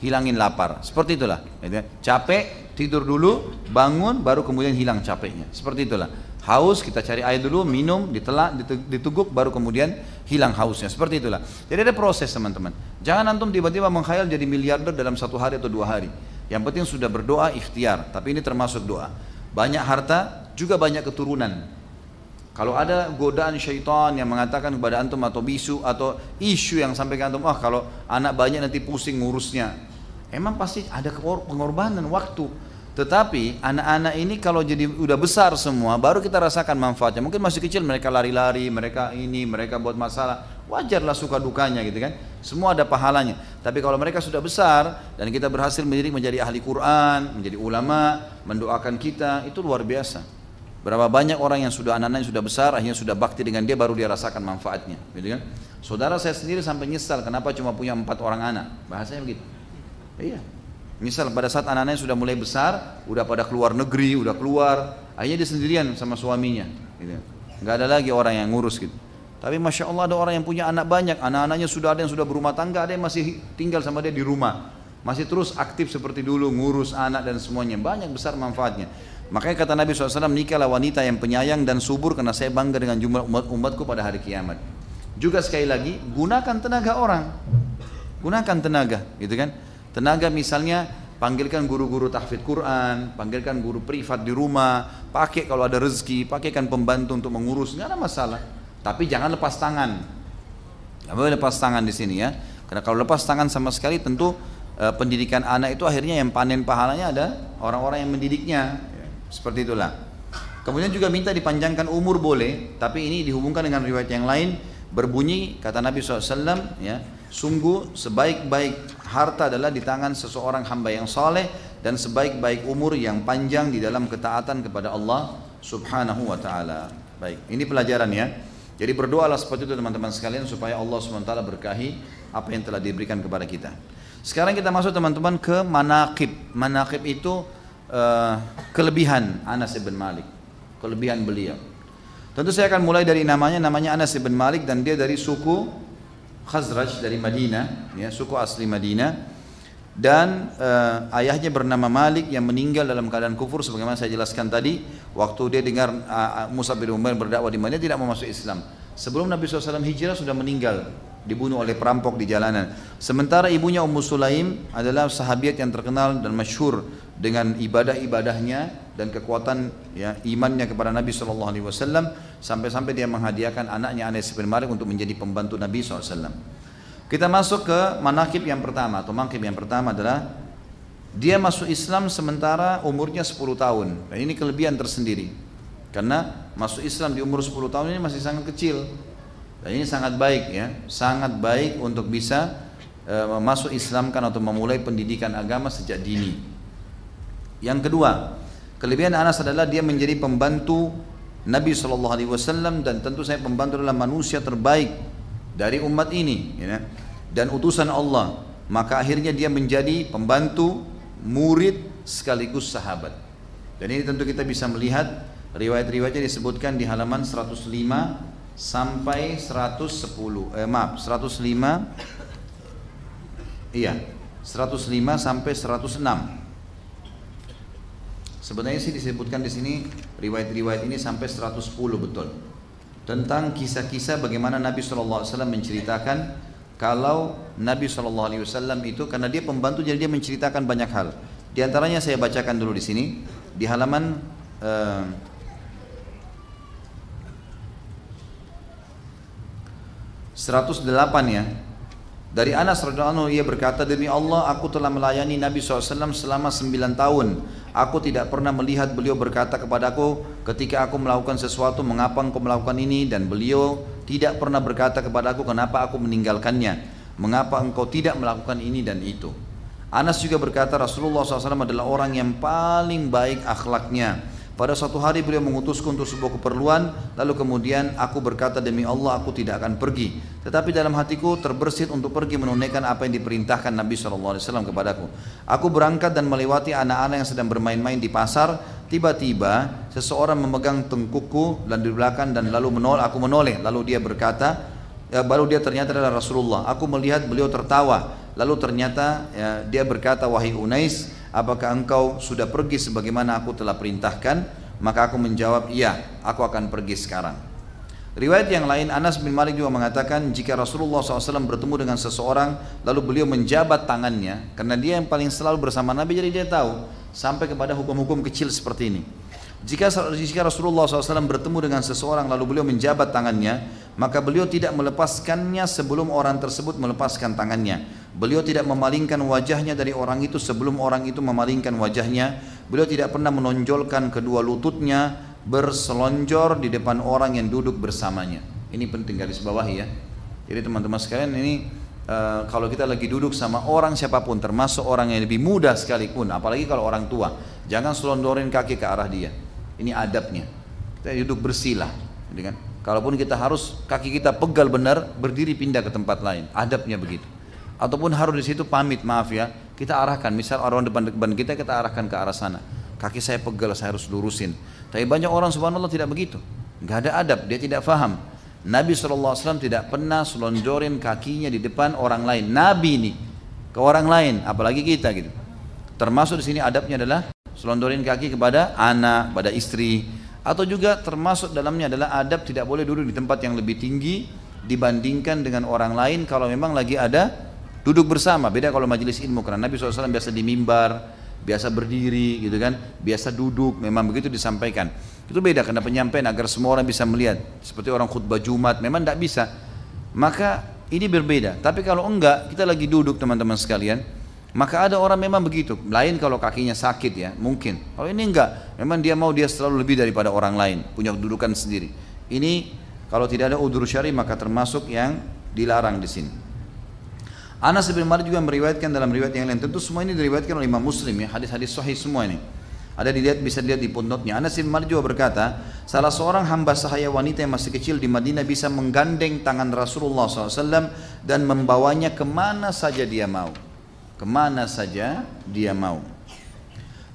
hilangin lapar. Seperti itulah. Capek, tidur dulu, bangun, baru kemudian hilang capeknya. Seperti itulah. Haus, kita cari air dulu, minum, ditelak, dituguk, baru kemudian hilang hausnya. Seperti itulah. Jadi ada proses teman-teman. Jangan antum tiba-tiba menghayal jadi miliarder dalam 1 hari atau 2 hari. Yang penting sudah berdoa ikhtiar, tapi ini termasuk doa. Banyak harta, juga banyak keturunan. Kalau ada godaan syaitan yang mengatakan kepada antum atau bisu atau isu yang sampai ke antum, kalau anak banyak nanti pusing ngurusnya. Emang pasti ada pengorbanan waktu. Tetapi anak-anak ini kalau jadi udah besar semua, baru kita rasakan manfaatnya. Mungkin masih kecil mereka lari-lari, mereka buat masalah. Wajarlah suka dukanya gitu kan. Semua ada pahalanya. Tapi kalau mereka sudah besar dan kita berhasil mendidik menjadi ahli Quran, menjadi ulama, mendoakan kita, itu luar biasa. Berapa banyak orang yang sudah anak-anaknya sudah besar, akhirnya sudah bakti dengan dia, baru dia rasakan manfaatnya, gitu kan? Saudara saya sendiri sampai nyesal, kenapa cuma punya 4 orang anak? Bahasanya begitu. Iya. Misal pada saat anak-anaknya sudah mulai besar, udah pada keluar negeri, udah keluar, akhirnya dia sendirian sama suaminya, gitu. Nggak ada lagi orang yang ngurus gitu. Tapi masya Allah ada orang yang punya anak banyak, anak-anaknya sudah ada yang sudah berumah tangga, ada yang masih tinggal sama dia di rumah, masih terus aktif seperti dulu, ngurus anak dan semuanya, banyak besar manfaatnya. Makanya kata Nabi SAW, nikahlah wanita yang penyayang dan subur karena saya bangga dengan jumlah umatku pada hari kiamat. Juga sekali lagi, gunakan tenaga orang. Gunakan tenaga, gitu kan. Tenaga misalnya, panggilkan guru-guru tahfidz Quran, panggilkan guru privat di rumah, pakai kalau ada rezeki, pakaikan pembantu untuk mengurus, nggak ada masalah. Tapi jangan lepas tangan. Nggak boleh lepas tangan di sini ya. Karena kalau lepas tangan sama sekali tentu pendidikan anak itu akhirnya yang panen pahalanya ada orang-orang yang mendidiknya. Seperti itulah. Kemudian juga minta dipanjangkan umur boleh, tapi ini dihubungkan dengan riwayat yang lain, berbunyi kata Nabi SAW, ya, sungguh sebaik-baik harta adalah di tangan seseorang hamba yang saleh dan sebaik-baik umur yang panjang di dalam ketaatan kepada Allah Subhanahu wa taala. Baik, ini pelajaran ya. Jadi berdoalah seperti itu teman-teman sekalian supaya Allah SWT berkahi apa yang telah diberikan kepada kita. Sekarang kita masuk teman-teman ke manaqib. Manaqib itu kelebihan Anas bin Malik, kelebihan beliau. Tentu saya akan mulai dari namanya Anas bin Malik dan dia dari suku Khazraj dari Madinah, ya, suku asli Madinah. Dan ayahnya bernama Malik yang meninggal dalam keadaan kufur sebagaimana saya jelaskan tadi. Waktu dia dengar Mus'ab bin Umair berdakwah di Madinah tidak mau masuk Islam. Sebelum Nabi SAW hijrah sudah meninggal, dibunuh oleh perampok di jalanan. Sementara ibunya Ummu Sulaim adalah sahabiat yang terkenal dan masyhur dengan ibadah-ibadahnya dan kekuatan ya, imannya kepada Nabi SAW, sampai-sampai dia menghadiahkan anaknya Anas bin Malik untuk menjadi pembantu Nabi SAW. Kita masuk ke manaqib yang pertama atau manqib yang pertama adalah dia masuk Islam sementara umurnya 10 tahun. Dan ini kelebihan tersendiri. Karena masuk Islam di umur 10 tahun ini masih sangat kecil. Dan ini sangat baik ya, sangat baik untuk bisa masuk Islamkan atau memulai pendidikan agama sejak dini. Yang kedua, kelebihan Anas adalah dia menjadi pembantu Nabi SAW dan tentu saya pembantu adalah manusia terbaik dari umat ini, ya, dan utusan Allah. Maka akhirnya dia menjadi pembantu, murid sekaligus sahabat. Dan ini tentu kita bisa melihat riwayat-riwayatnya disebutkan di halaman 105 sampai 110, 105, iya, 105 sampai 106. Sebenarnya sih disebutkan di sini riwayat-riwayat ini sampai 110 betul. Tentang kisah-kisah bagaimana Nabi SAW menceritakan kalau Nabi SAW itu karena dia pembantu jadi dia menceritakan banyak hal. Di antaranya saya bacakan dulu di sini di halaman 108 ya. Dari Anas radhiyallahu anhu ia berkata, demi Allah aku telah melayani Nabi SAW selama 9 tahun. Aku tidak pernah melihat beliau berkata kepadaku ketika aku melakukan sesuatu, mengapa engkau melakukan ini? Dan beliau tidak pernah berkata kepadaku, kenapa aku meninggalkannya? Mengapa engkau tidak melakukan ini dan itu? Anas juga berkata, Rasulullah SAW adalah orang yang paling baik akhlaknya. Pada suatu hari beliau mengutusku untuk sebuah keperluan, lalu kemudian aku berkata, demi Allah aku tidak akan pergi. Tetapi dalam hatiku terbersit untuk pergi menunaikan apa yang diperintahkan Nabi SAW kepadaku. Aku berangkat dan melewati anak-anak yang sedang bermain-main di pasar. Tiba-tiba seseorang memegang tengkukku dan di belakang dan lalu aku menoleh. Lalu dia berkata, baru dia ternyata adalah Rasulullah. Aku melihat beliau tertawa. Lalu ternyata dia berkata, wahai Unais, apakah engkau sudah pergi sebagaimana aku telah perintahkan? Maka aku menjawab, iya, aku akan pergi sekarang. Riwayat yang lain, Anas bin Malik juga mengatakan, jika Rasulullah SAW bertemu dengan seseorang, lalu beliau menjabat tangannya, karena dia yang paling selalu bersama Nabi, jadi dia tahu, sampai kepada hukum-hukum kecil seperti ini. Jika Rasulullah SAW bertemu dengan seseorang lalu beliau menjabat tangannya, maka beliau tidak melepaskannya sebelum orang tersebut melepaskan tangannya. Beliau tidak memalingkan wajahnya dari orang itu sebelum orang itu memalingkan wajahnya. Beliau tidak pernah menonjolkan kedua lututnya berselonjor di depan orang yang duduk bersamanya. Ini penting garis bawahi ya. Jadi teman-teman sekalian, ini kalau kita lagi duduk sama orang siapapun, termasuk orang yang lebih muda sekalipun, apalagi kalau orang tua, jangan selondorin kaki ke arah dia. Ini adabnya. Kita duduk bersila, gitu kan? Kalaupun kita harus kaki kita pegal benar, berdiri pindah ke tempat lain. Adabnya begitu. Ataupun harus di situ pamit, maaf ya, kita arahkan. Misal orang depan kita arahkan ke arah sana. Kaki saya pegal, saya harus lurusin. Tapi banyak orang subhanallah tidak begitu. Nggak ada adab, dia tidak faham. Nabi SAW tidak pernah selonjorin kakinya di depan orang lain. Nabi ini ke orang lain, apalagi kita gitu. Termasuk di sini adabnya adalah selondorin kaki kepada anak, pada istri, atau juga termasuk dalamnya adalah adab tidak boleh duduk di tempat yang lebih tinggi dibandingkan dengan orang lain kalau memang lagi ada duduk bersama. Beda kalau majelis ilmu, karena Nabi SAW biasa di mimbar, biasa berdiri gitu kan, biasa duduk, memang begitu disampaikan. Itu beda karena penyampaian agar semua orang bisa melihat. Seperti orang khutbah Jumat, memang tidak bisa. Maka ini berbeda. Tapi kalau enggak, kita lagi duduk teman-teman sekalian, maka ada orang memang begitu. Lain kalau kakinya sakit ya, mungkin. Kalau ini enggak, memang dia mau dia selalu lebih daripada orang lain, punya kedudukan sendiri. Ini kalau tidak ada udzur syar'i maka termasuk yang dilarang di sini. Anas bin Malik juga meriwayatkan dalam riwayat yang lain. Tentu semua ini diriwayatkan oleh Imam Muslim ya, hadis-hadis sahih semua ini. Ada dilihat, bisa dilihat di footnote-nya. Anas bin Malik juga berkata, salah seorang hamba sahaya wanita yang masih kecil di Madinah bisa menggandeng tangan Rasulullah SAW dan membawanya kemana saja dia mau. Kemana saja dia mau.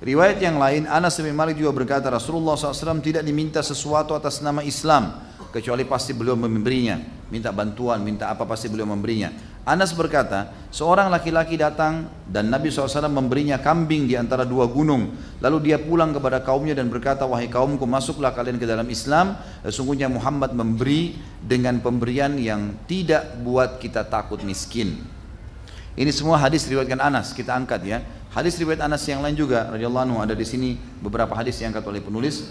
Riwayat yang lain, Anas bin Malik juga berkata, Rasulullah SAW tidak diminta sesuatu atas nama Islam, kecuali pasti beliau memberinya. Minta bantuan, minta apa pasti beliau memberinya. Anas berkata, seorang laki-laki datang dan Nabi SAW memberinya kambing di antara dua gunung. Lalu dia pulang kepada kaumnya dan berkata, wahai kaumku, masuklah kalian ke dalam Islam. Sesungguhnya Muhammad memberi dengan pemberian yang tidak buat kita takut miskin. Ini semua hadis riwayatkan Anas, kita angkat ya. Hadis riwayat Anas yang lain juga radhiyallahu anhu, ada di sini beberapa hadis yang diangkat oleh penulis.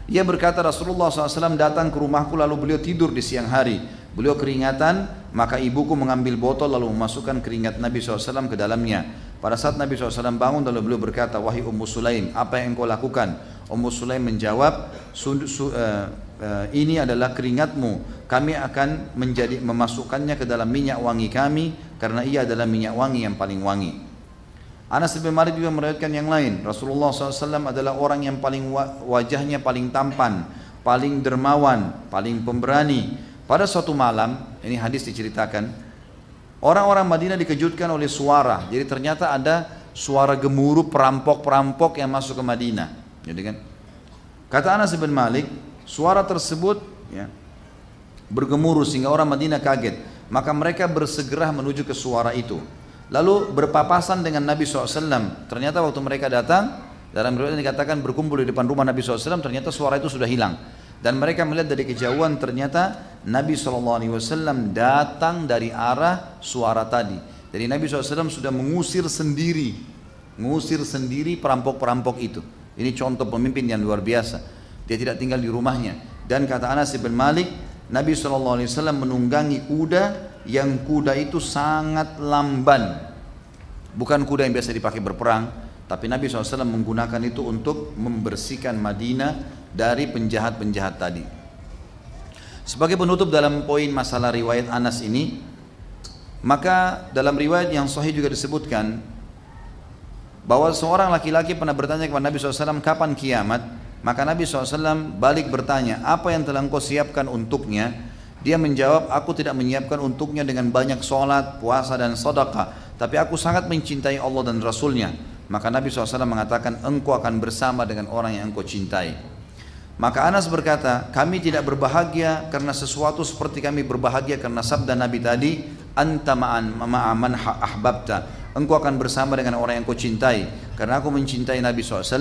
Ia berkata, Rasulullah SAW datang ke rumahku lalu beliau tidur di siang hari. Beliau keringatan, maka ibuku mengambil botol lalu memasukkan keringat Nabi SAW ke dalamnya. Pada saat Nabi SAW bangun lalu beliau berkata, wahai Ummu Sulaim, apa yang kau lakukan? Ummu Sulaim menjawab, ini adalah keringatmu. Kami akan memasukkannya ke dalam minyak wangi kami, karena ia adalah minyak wangi yang paling wangi. Anas bin Malik juga meriwayatkan yang lain. Rasulullah SAW adalah orang yang paling wajahnya paling tampan, paling dermawan, paling pemberani. Pada suatu malam, ini hadis diceritakan, orang-orang Madinah dikejutkan oleh suara. Jadi ternyata ada suara gemuruh perampok-perampok yang masuk ke Madinah. Jadi kan, kata Anas bin Malik, suara tersebut ya, bergemuruh sehingga orang Madinah kaget. Maka mereka bersegera menuju ke suara itu. Lalu berpapasan dengan Nabi SAW. Ternyata waktu mereka datang, dalam riwayat dikatakan berkumpul di depan rumah Nabi SAW, ternyata suara itu sudah hilang. Dan mereka melihat dari kejauhan ternyata Nabi SAW datang dari arah suara tadi. Jadi Nabi SAW sudah mengusir sendiri perampok-perampok itu. Ini contoh pemimpin yang luar biasa. Dia tidak tinggal di rumahnya. Dan kata Anas bin Malik, Nabi SAW menunggangi kuda yang kuda itu sangat lamban. Bukan kuda yang biasa dipakai berperang, Tapi Nabi SAW menggunakan itu untuk membersihkan Madinah dari penjahat-penjahat tadi. Sebagai penutup dalam poin masalah riwayat Anas ini, maka dalam riwayat yang sahih juga disebutkan bahwa seorang laki-laki pernah bertanya kepada Nabi SAW, kapan kiamat? Maka Nabi SAW balik bertanya, apa yang telah engkau siapkan untuknya? Dia menjawab, aku tidak menyiapkan untuknya dengan banyak sholat, puasa dan sedekah, tapi aku sangat mencintai Allah dan Rasulnya. Maka Nabi SAW mengatakan, engkau akan bersama dengan orang yang engkau cintai. Maka Anas berkata, kami tidak berbahagia karena sesuatu seperti kami berbahagia karena sabda Nabi tadi, anta ma'aman ahbabta, engkau akan bersama dengan orang yang kau cintai. Karena aku mencintai Nabi SAW,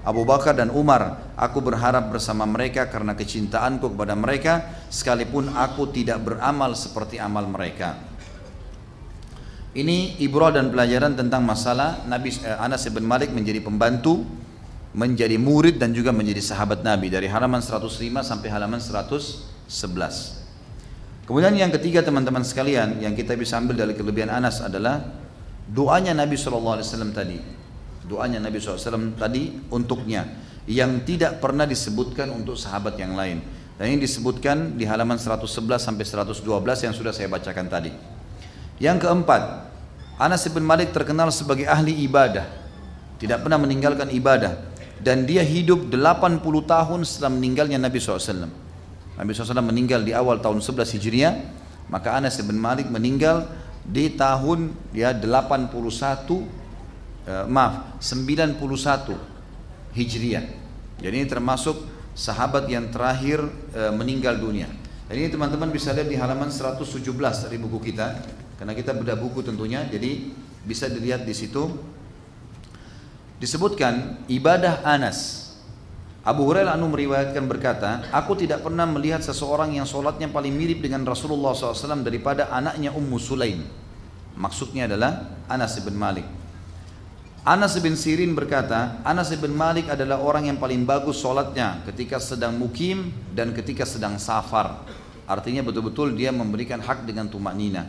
Abu Bakar dan Umar, aku berharap bersama mereka karena kecintaanku kepada mereka, sekalipun aku tidak beramal seperti amal mereka. Ini ibrah dan pelajaran tentang masalah Anas bin Malik menjadi pembantu, menjadi murid dan juga menjadi sahabat Nabi dari halaman 105 sampai halaman 111. Kemudian yang ketiga teman-teman sekalian yang kita bisa ambil dari kelebihan Anas adalah doanya Nabi SAW tadi. Doanya Nabi SAW tadi untuknya yang tidak pernah disebutkan untuk sahabat yang lain. Dan ini disebutkan di halaman 111 sampai 112 yang sudah saya bacakan tadi. Yang keempat, Anas bin Malik terkenal sebagai ahli ibadah, tidak pernah meninggalkan ibadah, dan dia hidup 80 tahun setelah meninggalnya Nabi SAW. Nabi SAW meninggal di awal tahun 11 Hijriah, maka Anas bin Malik meninggal di tahun 91 Hijriah. Jadi ini termasuk sahabat yang terakhir meninggal dunia. Dan ini teman-teman bisa lihat di halaman 117 dari buku kita, karena kita bedah buku tentunya, jadi bisa dilihat di situ. Disebutkan ibadah Anas. Abu Hurairah meriwayatkan berkata, aku tidak pernah melihat seseorang yang sholatnya paling mirip dengan Rasulullah SAW daripada anaknya Ummu Sulaim. Maksudnya adalah Anas bin Malik. Anas bin Sirin berkata, Anas bin Malik adalah orang yang paling bagus sholatnya ketika sedang mukim dan ketika sedang safar. Artinya betul-betul dia memberikan hak dengan tumaknina.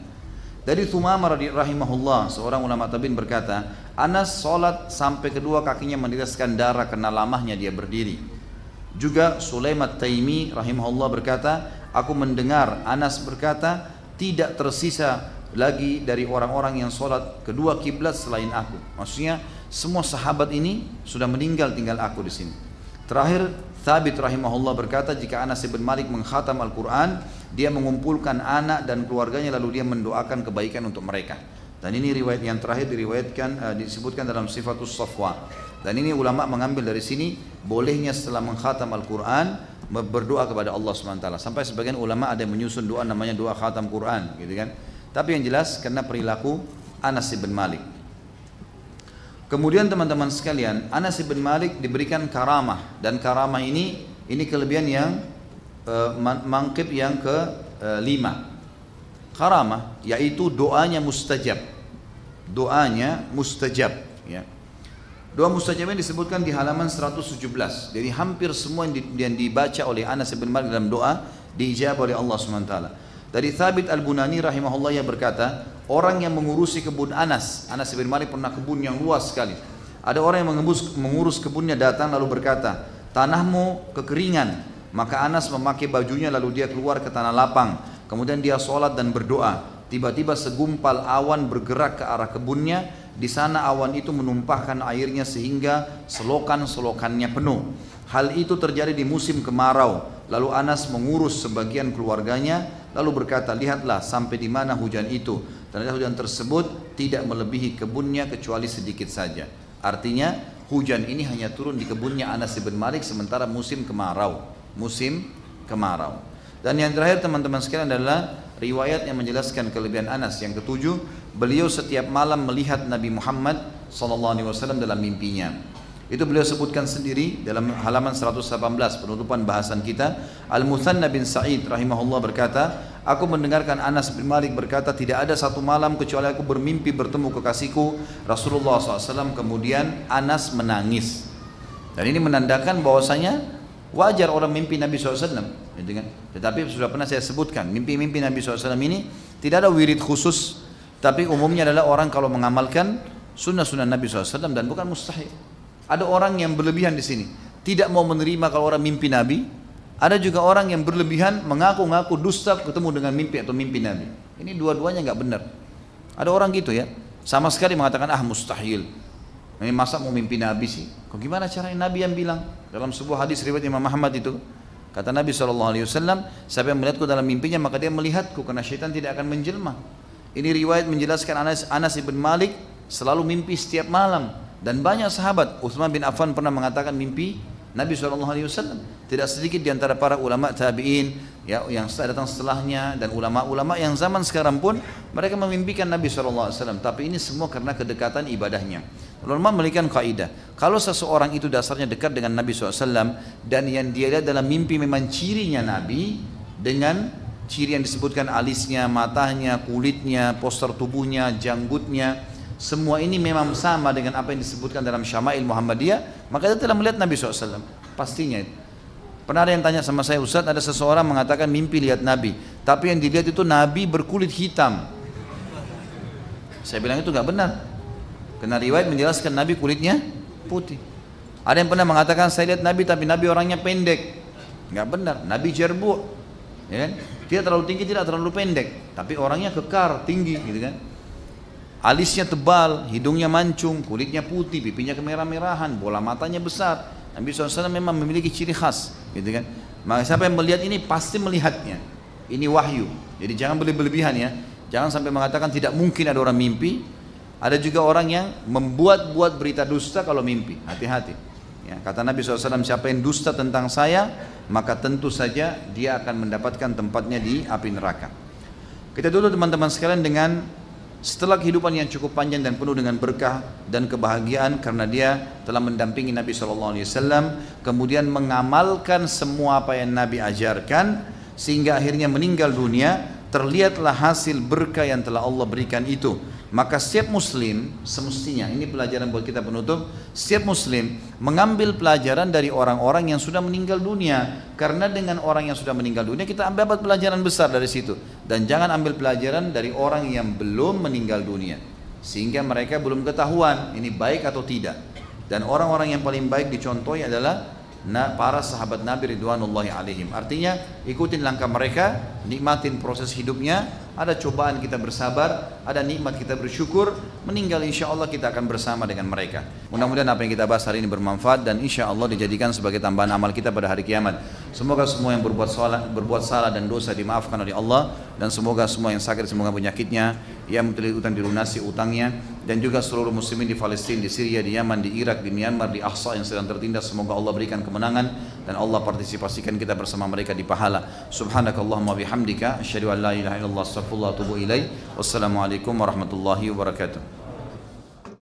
Dari Thumamah rahimahullah, seorang ulama tabi'in berkata, Anas sholat sampai kedua kakinya meneteskan darah karena lamahnya dia berdiri. Juga Sulaim at-Taimi rahimahullah berkata, aku mendengar Anas berkata, tidak tersisa lagi dari orang-orang yang sholat kedua kiblat selain aku. Maksudnya semua sahabat ini sudah meninggal, tinggal aku di sini. Terakhir Thabit rahimahullah berkata, jika Anas bin Malik mengkhatam Al-Quran, dia mengumpulkan anak dan keluarganya lalu dia mendoakan kebaikan untuk mereka. Dan ini riwayat yang terakhir disebutkan dalam Sifatus Safwa. Dan ini ulama mengambil dari sini bolehnya setelah mengkhatam Al-Quran berdoa kepada Allah SWT. Sampai sebagian ulama ada yang menyusun doa namanya doa khatam Quran, gitu kan. Tapi yang jelas karena perilaku Anas bin Malik. Kemudian teman-teman sekalian, Anas bin Malik diberikan karamah, dan karamah ini kelebihan yang mangkib yang ke-5. Karamah yaitu doanya mustajab. Doanya mustajab, ya. Doa mustajab ini disebutkan di halaman 117. Jadi hampir semua yang dibaca oleh Anas bin Malik dalam doa diijabah oleh Allah SWT. Dari Thabit Al-Bunani rahimahullah yang berkata, orang yang mengurusi kebun Anas bin Malik pernah kebun yang luas sekali. Ada orang yang mengurus kebunnya datang lalu berkata, tanahmu kekeringan. Maka Anas memakai bajunya lalu dia keluar ke tanah lapang. Kemudian dia sholat dan berdoa. Tiba-tiba segumpal awan bergerak ke arah kebunnya. Di sana awan itu menumpahkan airnya sehingga selokan-selokannya penuh. Hal itu terjadi di musim kemarau. Lalu Anas mengurus sebagian keluarganya, lalu berkata, lihatlah sampai di mana hujan itu. Ternyata hujan tersebut tidak melebihi kebunnya kecuali sedikit saja. Artinya hujan ini hanya turun di kebunnya Anas bin Malik sementara musim kemarau. Musim kemarau. Dan yang terakhir teman-teman sekalian adalah riwayat yang menjelaskan kelebihan Anas. Yang ketujuh, beliau setiap malam melihat Nabi Muhammad SAW dalam mimpinya. Itu beliau sebutkan sendiri dalam halaman 118 penutupan bahasan kita. Al-Muthanna bin Sa'id rahimahullah berkata, aku mendengarkan Anas bin Malik berkata, tidak ada satu malam kecuali aku bermimpi bertemu kekasihku Rasulullah SAW. Kemudian Anas menangis. Dan ini menandakan bahwasanya wajar orang mimpi Nabi SAW, gitu kan? Tetapi sudah pernah saya sebutkan, mimpi-mimpi Nabi SAW ini tidak ada wirid khusus, tapi umumnya adalah orang kalau mengamalkan sunnah-sunnah Nabi SAW dan bukan mustahil. Ada orang yang berlebihan di sini, tidak mau menerima kalau orang mimpi Nabi. Ada juga orang yang berlebihan mengaku-ngaku dusta ketemu dengan mimpi atau mimpi Nabi. Ini dua-duanya nggak benar. Ada orang gitu ya, sama sekali mengatakan mustahil. Ini masa mau mimpi Nabi sih? Kok gimana caranya Nabi yang bilang? Dalam sebuah hadis riwayat Imam Ahmad itu, kata Nabi SAW, siapa yang melihatku dalam mimpinya maka dia melihatku, karena syaitan tidak akan menjelma. Ini riwayat menjelaskan Anas ibn Malik selalu mimpi setiap malam. Dan banyak sahabat, Utsman bin Affan pernah mengatakan mimpi Nabi SAW. Tidak sedikit di antara para ulama tabi'in ya, yang datang setelahnya dan ulama-ulama yang zaman sekarang pun mereka memimpikan Nabi SAW. Tapi ini semua karena kedekatan ibadahnya. Ulama memberikan kaidah, kalau seseorang itu dasarnya dekat dengan Nabi SAW dan yang dia lihat dalam mimpi memang cirinya Nabi, dengan ciri yang disebutkan alisnya, matanya, kulitnya, postur tubuhnya, janggutnya, semua ini memang sama dengan apa yang disebutkan dalam Syama'il Muhammadiyah, maka dia telah melihat Nabi SAW. Pastinya itu. Pernah ada yang tanya sama saya, Ustaz, ada seseorang mengatakan mimpi lihat Nabi, tapi yang dilihat itu Nabi berkulit hitam. Saya bilang itu nggak benar, karena riwayat menjelaskan Nabi kulitnya putih. Ada yang pernah mengatakan saya lihat Nabi tapi Nabi orangnya pendek. Nggak benar, Nabi jerbu, ya kan? Tidak terlalu tinggi, tidak terlalu pendek, tapi orangnya kekar, tinggi, gitu kan? Alisnya tebal, hidungnya mancung, kulitnya putih, pipinya kemerah-merahan, bola matanya besar. Nabi SAW memang memiliki ciri khas, gitu kan? Maka siapa yang melihat ini pasti melihatnya. Ini wahyu. Jadi jangan berlebihan ya. Jangan sampai mengatakan tidak mungkin ada orang mimpi. Ada juga orang yang membuat-buat berita dusta kalau mimpi. Hati-hati. Ya, kata Nabi SAW, siapa yang dusta tentang saya, maka tentu saja dia akan mendapatkan tempatnya di api neraka. Kita dulu teman-teman sekalian dengan setelah kehidupan yang cukup panjang dan penuh dengan berkah dan kebahagiaan karena dia telah mendampingi Nabi SAW, kemudian mengamalkan semua apa yang Nabi ajarkan sehingga akhirnya meninggal dunia, terlihatlah hasil berkah yang telah Allah berikan itu. Maka setiap muslim semestinya, ini pelajaran buat kita penutup, setiap muslim mengambil pelajaran dari orang-orang yang sudah meninggal dunia, karena dengan orang yang sudah meninggal dunia kita dapat pelajaran besar dari situ. Dan jangan ambil pelajaran dari orang yang belum meninggal dunia, sehingga mereka belum ketahuan ini baik atau tidak. Dan orang-orang yang paling baik dicontohi adalah para sahabat Nabi ridwanullahi alaihim. Artinya ikutin langkah mereka, nikmatin proses hidupnya. Ada cobaan kita bersabar, ada nikmat kita bersyukur, meninggal insya Allah kita akan bersama dengan mereka. Mudah-mudahan apa yang kita bahas hari ini bermanfaat dan insya Allah dijadikan sebagai tambahan amal kita pada hari kiamat. Semoga semua yang berbuat salah dan dosa dimaafkan oleh Allah, dan semoga semua yang sakit semoga penyakitnya, yang memiliki utang dilunasi utangnya, dan juga seluruh muslimin di Palestina, di Syria, di Yaman, di Irak, di Myanmar, di Aqsa yang sedang tertindas, semoga Allah berikan kemenangan dan Allah partisipasikan kita bersama mereka di pahala. Subhanakallahumma bihamdika asyhadu an la ilaha illallah astaghfirullah wa atubu ilaih. Wassalamualaikum warahmatullahi wabarakatuh.